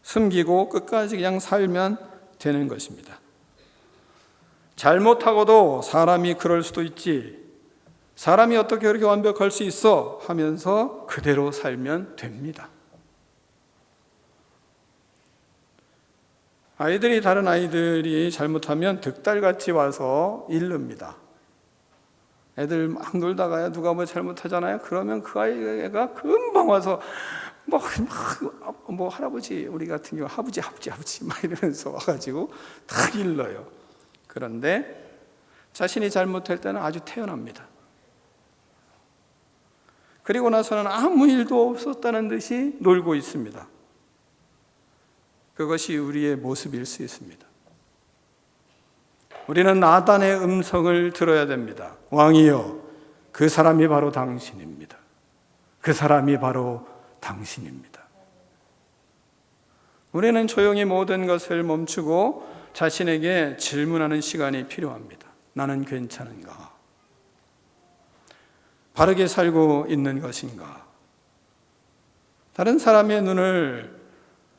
숨기고 끝까지 그냥 살면 되는 것입니다. 잘못하고도 사람이 그럴 수도 있지, 사람이 어떻게 그렇게 완벽할 수 있어 하면서 그대로 살면 됩니다. 다른 아이들이 잘못하면 득달같이 와서 일릅니다. 애들 막 놀다가요, 누가 뭐 잘못하잖아요. 그러면 그 아이가 금방 와서 뭐 할아버지, 우리 같은 경우 아버지 막 이러면서 와가지고 다 일러요. 그런데 자신이 잘못할 때는 아주 태연합니다. 그리고 나서는 아무 일도 없었다는 듯이 놀고 있습니다. 그것이 우리의 모습일 수 있습니다. 우리는 나단의 음성을 들어야 됩니다. 왕이여, 그 사람이 바로 당신입니다. 그 사람이 바로 당신입니다. 우리는 조용히 모든 것을 멈추고 자신에게 질문하는 시간이 필요합니다. 나는 괜찮은가? 바르게 살고 있는 것인가? 다른 사람의 눈을,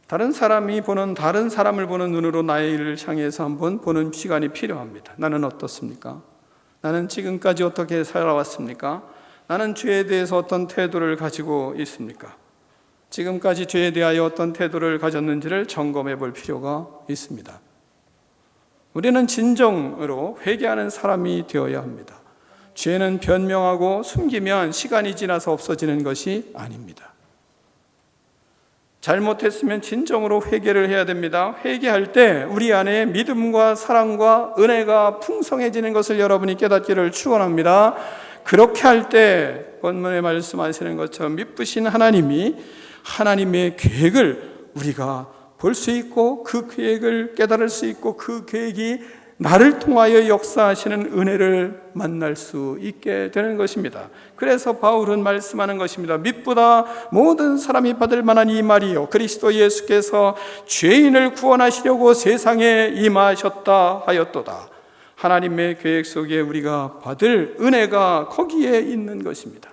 다른 사람이 보는, 다른 사람을 보는 눈으로 나의 일을 향해서 한번 보는 시간이 필요합니다. 나는 어떻습니까? 나는 지금까지 어떻게 살아왔습니까? 나는 죄에 대해서 어떤 태도를 가지고 있습니까? 지금까지 죄에 대하여 어떤 태도를 가졌는지를 점검해 볼 필요가 있습니다. 우리는 진정으로 회개하는 사람이 되어야 합니다. 죄는 변명하고 숨기면 시간이 지나서 없어지는 것이 아닙니다. 잘못했으면 진정으로 회개를 해야 됩니다. 회개할 때 우리 안에 믿음과 사랑과 은혜가 풍성해지는 것을 여러분이 깨닫기를 축원합니다. 그렇게 할 때 본문에 말씀하시는 것처럼 미쁘신 하나님이 하나님의 계획을 우리가 볼 수 있고 그 계획을 깨달을 수 있고 그 계획이 나를 통하여 역사하시는 은혜를 만날 수 있게 되는 것입니다. 그래서 바울은 말씀하는 것입니다. 미쁘다 모든 사람이 받을 만한 이 말이요, 그리스도 예수께서 죄인을 구원하시려고 세상에 임하셨다 하였도다. 하나님의 계획 속에 우리가 받을 은혜가 거기에 있는 것입니다.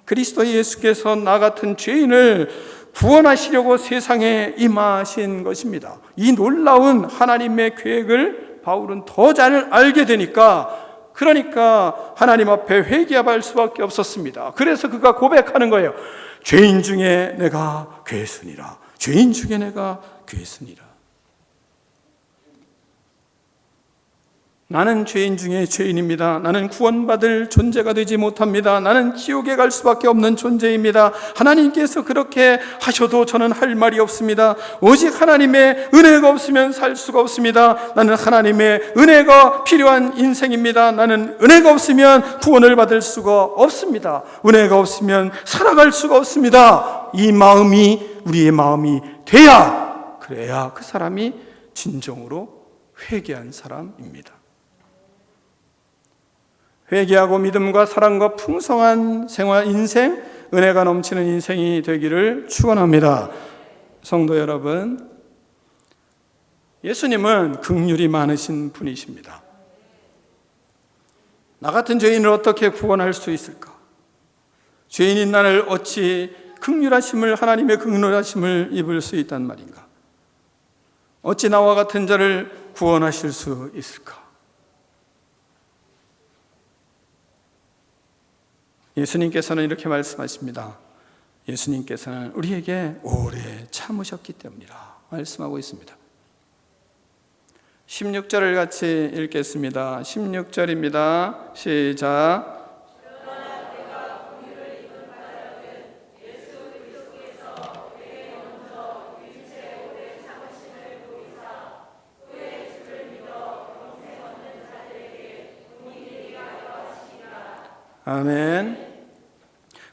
그리스도 예수께서 나 같은 죄인을 구원하시려고 세상에 임하신 것입니다. 이 놀라운 하나님의 계획을 바울은 더 잘 알게 되니까, 그러니까 하나님 앞에 회개할 수밖에 없었습니다. 그래서 그가 고백하는 거예요. 죄인 중에 내가 괴순이라. 죄인 중에 내가 괴순이라. 나는 죄인 중에 죄인입니다. 나는 구원받을 존재가 되지 못합니다. 나는 지옥에 갈 수밖에 없는 존재입니다. 하나님께서 그렇게 하셔도 저는 할 말이 없습니다. 오직 하나님의 은혜가 없으면 살 수가 없습니다. 나는 하나님의 은혜가 필요한 인생입니다. 나는 은혜가 없으면 구원을 받을 수가 없습니다. 은혜가 없으면 살아갈 수가 없습니다. 이 마음이 우리의 마음이 그래야 그 사람이 진정으로 회개한 사람입니다. 회개하고 믿음과 사랑과 풍성한 생활, 인생, 은혜가 넘치는 인생이 되기를 축원합니다. 성도 여러분, 예수님은 긍휼이 많으신 분이십니다. 나 같은 죄인을 어떻게 구원할 수 있을까? 죄인인 나를 어찌 하나님의 긍휼하심을 입을 수 있단 말인가? 어찌 나와 같은 자를 구원하실 수 있을까? 예수님께서는 이렇게 말씀하십니다. 예수님께서는 우리에게 오래 참으셨기 때문이라 말씀하고 있습니다. 16절을 같이 읽겠습니다. 16절입니다. 시작. 아멘.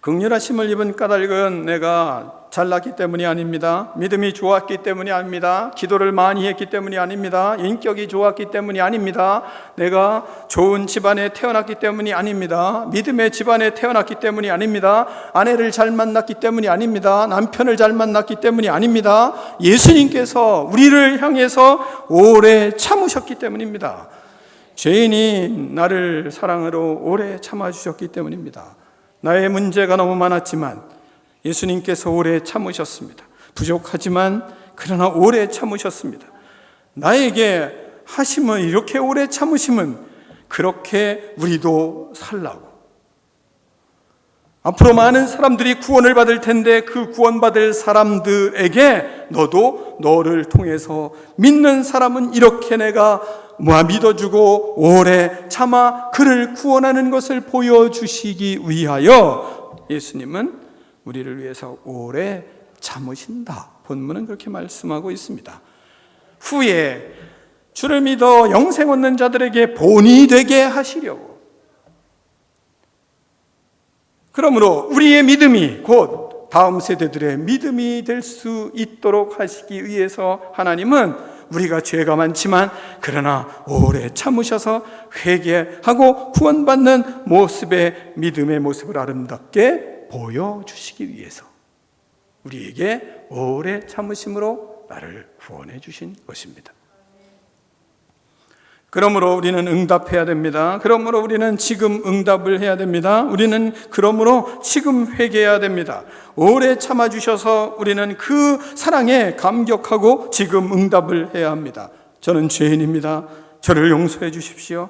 긍휼하심을 입은 까닭은 내가 잘났기 때문이 아닙니다. 믿음이 좋았기 때문이 아닙니다. 기도를 많이 했기 때문이 아닙니다. 인격이 좋았기 때문이 아닙니다. 내가 좋은 집안에 태어났기 때문이 아닙니다. 믿음의 집안에 태어났기 때문이 아닙니다. 아내를 잘 만났기 때문이 아닙니다. 남편을 잘 만났기 때문이 아닙니다. 예수님께서 우리를 향해서 오래 참으셨기 때문입니다. 죄인이 나를 사랑으로 오래 참아주셨기 때문입니다. 나의 문제가 너무 많았지만 예수님께서 오래 참으셨습니다. 부족하지만 그러나 오래 참으셨습니다. 나에게 하심은 이렇게 오래 참으심은 그렇게 우리도 살라고. 앞으로 많은 사람들이 구원을 받을 텐데 그 구원받을 사람들에게 너도 너를 통해서 믿는 사람은 이렇게 내가 믿어주고 오래 참아 그를 구원하는 것을 보여주시기 위하여 예수님은 우리를 위해서 오래 참으신다. 본문은 그렇게 말씀하고 있습니다. 후에 주를 믿어 영생 얻는 자들에게 본이 되게 하시려고. 그러므로 우리의 믿음이 곧 다음 세대들의 믿음이 될 수 있도록 하시기 위해서 하나님은 우리가 죄가 많지만 그러나 오래 참으셔서 회개하고 구원받는 모습의 믿음의 모습을 아름답게 보여주시기 위해서 우리에게 오래 참으심으로 나를 구원해 주신 것입니다. 그러므로 우리는 응답해야 됩니다. 그러므로 우리는 지금 응답을 해야 됩니다. 우리는 그러므로 지금 회개해야 됩니다. 오래 참아주셔서 우리는 그 사랑에 감격하고 지금 응답을 해야 합니다. 저는 죄인입니다. 저를 용서해 주십시오.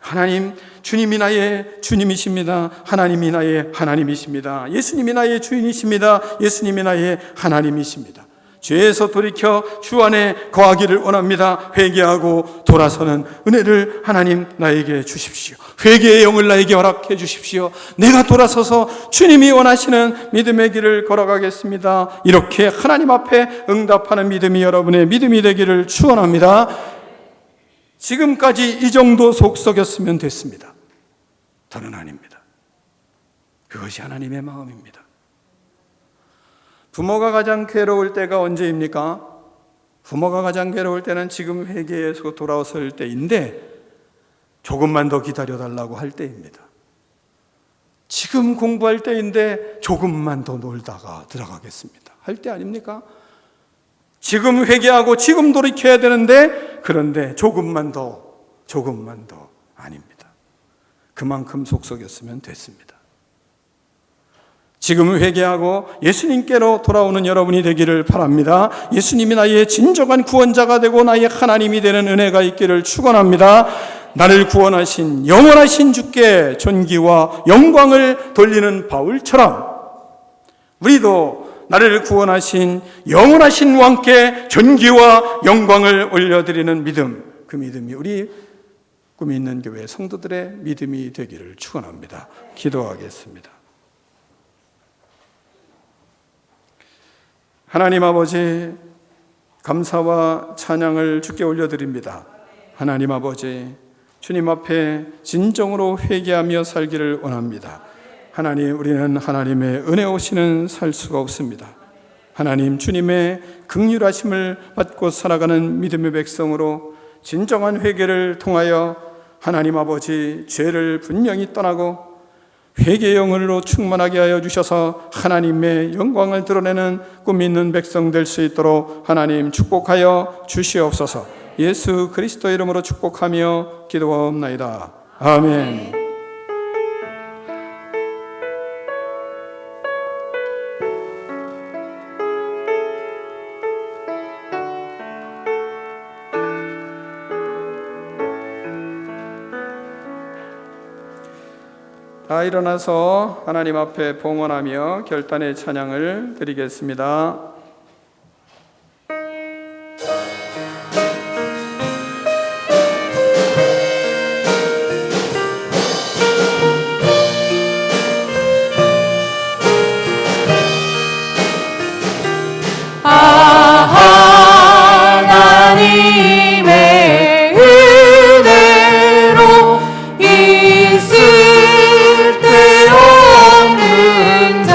하나님, 주님이 나의 주님이십니다. 하나님이 나의 하나님이십니다. 예수님이 나의 주인이십니다. 예수님이 나의 하나님이십니다. 죄에서 돌이켜 주 안에 거하기를 원합니다. 회개하고 돌아서는 은혜를 하나님 나에게 주십시오. 회개의 영을 나에게 허락해 주십시오. 내가 돌아서서 주님이 원하시는 믿음의 길을 걸어가겠습니다. 이렇게 하나님 앞에 응답하는 믿음이 여러분의 믿음이 되기를 축원합니다. 지금까지 이 정도 속썩였으면 됐습니다. 더는 아닙니다. 그것이 하나님의 마음입니다. 부모가 가장 괴로울 때가 언제입니까? 부모가 가장 괴로울 때는 지금 회개에서 돌아왔을 때인데 조금만 더 기다려달라고 할 때입니다. 지금 공부할 때인데 조금만 더 놀다가 들어가겠습니다 할 때 아닙니까? 지금 회개하고 지금 돌이켜야 되는데 그런데 조금만 더 아닙니다. 그만큼 속썩였으면 됐습니다. 지금 회개하고 예수님께로 돌아오는 여러분이 되기를 바랍니다. 예수님이 나의 진정한 구원자가 되고 나의 하나님이 되는 은혜가 있기를 축원합니다. 나를 구원하신 영원하신 주께 존귀와 영광을 돌리는 바울처럼 우리도 나를 구원하신 영원하신 왕께 존귀와 영광을 올려드리는 믿음, 그 믿음이 우리 꿈이 있는 교회 성도들의 믿음이 되기를 축원합니다. 기도하겠습니다. 하나님 아버지, 감사와 찬양을 주께 올려드립니다. 하나님 아버지, 주님 앞에 진정으로 회개하며 살기를 원합니다. 하나님, 우리는 하나님의 은혜 없이는 살 수가 없습니다. 하나님, 주님의 긍휼하심을 받고 살아가는 믿음의 백성으로 진정한 회개를 통하여 하나님 아버지, 죄를 분명히 떠나고 회개의 영으로 충만하게 하여 주셔서 하나님의 영광을 드러내는 꿈 있는 백성 될 수 있도록 하나님 축복하여 주시옵소서. 예수 그리스도 이름으로 축복하며 기도하옵나이다. 아멘. 다 일어나서 하나님 앞에 봉헌하며 결단의 찬양을 드리겠습니다. 하나님의 은혜로 있을 데 없는 자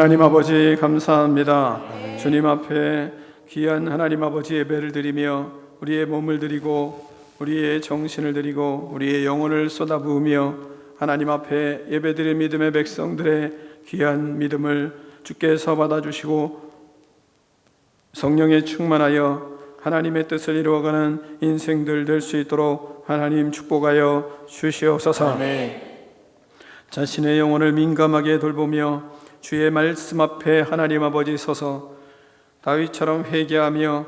하나님 아버지 감사합니다. 주님 앞에 귀한 하나님 아버지 예배를 드리며 우리의 몸을 드리고 우리의 정신을 드리고 우리의 영혼을 쏟아부으며 하나님 앞에 예배드릴 믿음의 백성들의 귀한 믿음을 주께서 받아주시고 성령에 충만하여 하나님의 뜻을 이루어가는 인생들 될 수 있도록 하나님 축복하여 주시옵소서. 아멘. 자신의 영혼을 민감하게 돌보며 주의 말씀 앞에 하나님 아버지 서서 다윗처럼 회개하며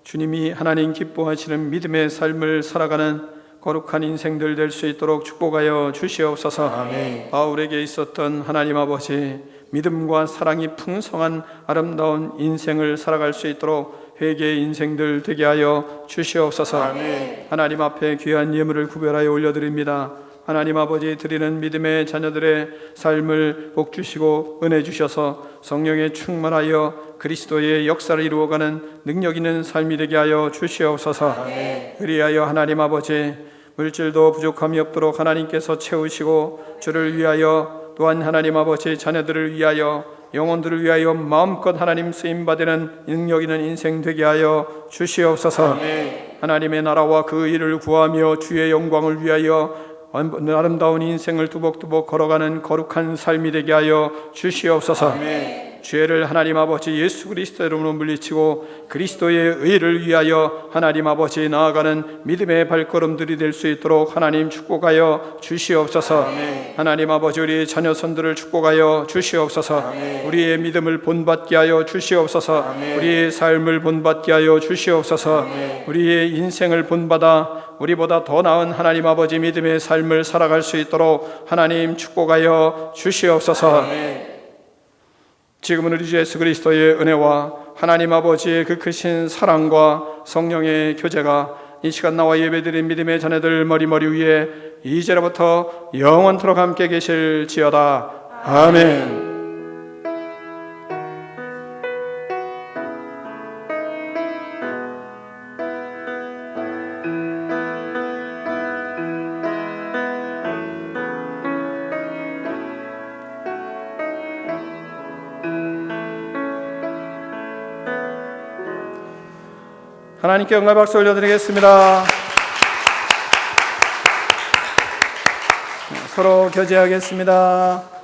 주님이 하나님 기뻐하시는 믿음의 삶을 살아가는 거룩한 인생들 될 수 있도록 축복하여 주시옵소서. 아멘. 바울에게 있었던 하나님 아버지 믿음과 사랑이 풍성한 아름다운 인생을 살아갈 수 있도록 회개의 인생들 되게 하여 주시옵소서. 아멘. 하나님 앞에 귀한 예물을 구별하여 올려드립니다. 하나님 아버지 드리는 믿음의 자녀들의 삶을 복 주시고 은혜 주셔서 성령에 충만하여 그리스도의 역사를 이루어가는 능력 있는 삶이 되게 하여 주시옵소서. 아멘. 그리하여 하나님 아버지 물질도 부족함이 없도록 하나님께서 채우시고 주를 위하여 또한 하나님 아버지 자녀들을 위하여 영혼들을 위하여 마음껏 하나님 쓰임받는 능력 있는 인생 되게 하여 주시옵소서. 아멘. 하나님의 나라와 그 일을 구하며 주의 영광을 위하여 아름다운 인생을 두벅두벅 걸어가는 거룩한 삶이 되게 하여 주시옵소서. 아멘. 죄를 하나님 아버지 예수 그리스도의 이름으로 물리치고 그리스도의 의를 위하여 하나님 아버지 나아가는 믿음의 발걸음들이 될 수 있도록 하나님 축복하여 주시옵소서. 아멘. 하나님 아버지 우리 자녀손들을 축복하여 주시옵소서. 아멘. 우리의 믿음을 본받게 하여 주시옵소서. 아멘. 우리의 삶을 본받게 하여 주시옵소서. 아멘. 우리의 인생을 본받아 우리보다 더 나은 하나님 아버지 믿음의 삶을 살아갈 수 있도록 하나님 축복하여 주시옵소서. 아멘. 지금은 우리 주 예수 그리스도의 은혜와 하나님 아버지의 그 크신 사랑과 성령의 교제가 이 시간 나와 예배드린 믿음의 자녀들 머리 위에 이제로부터 영원토록 함께 계실지어다. 아멘. 하나님께 영광 박수 올려드리겠습니다. 서로 교제하겠습니다.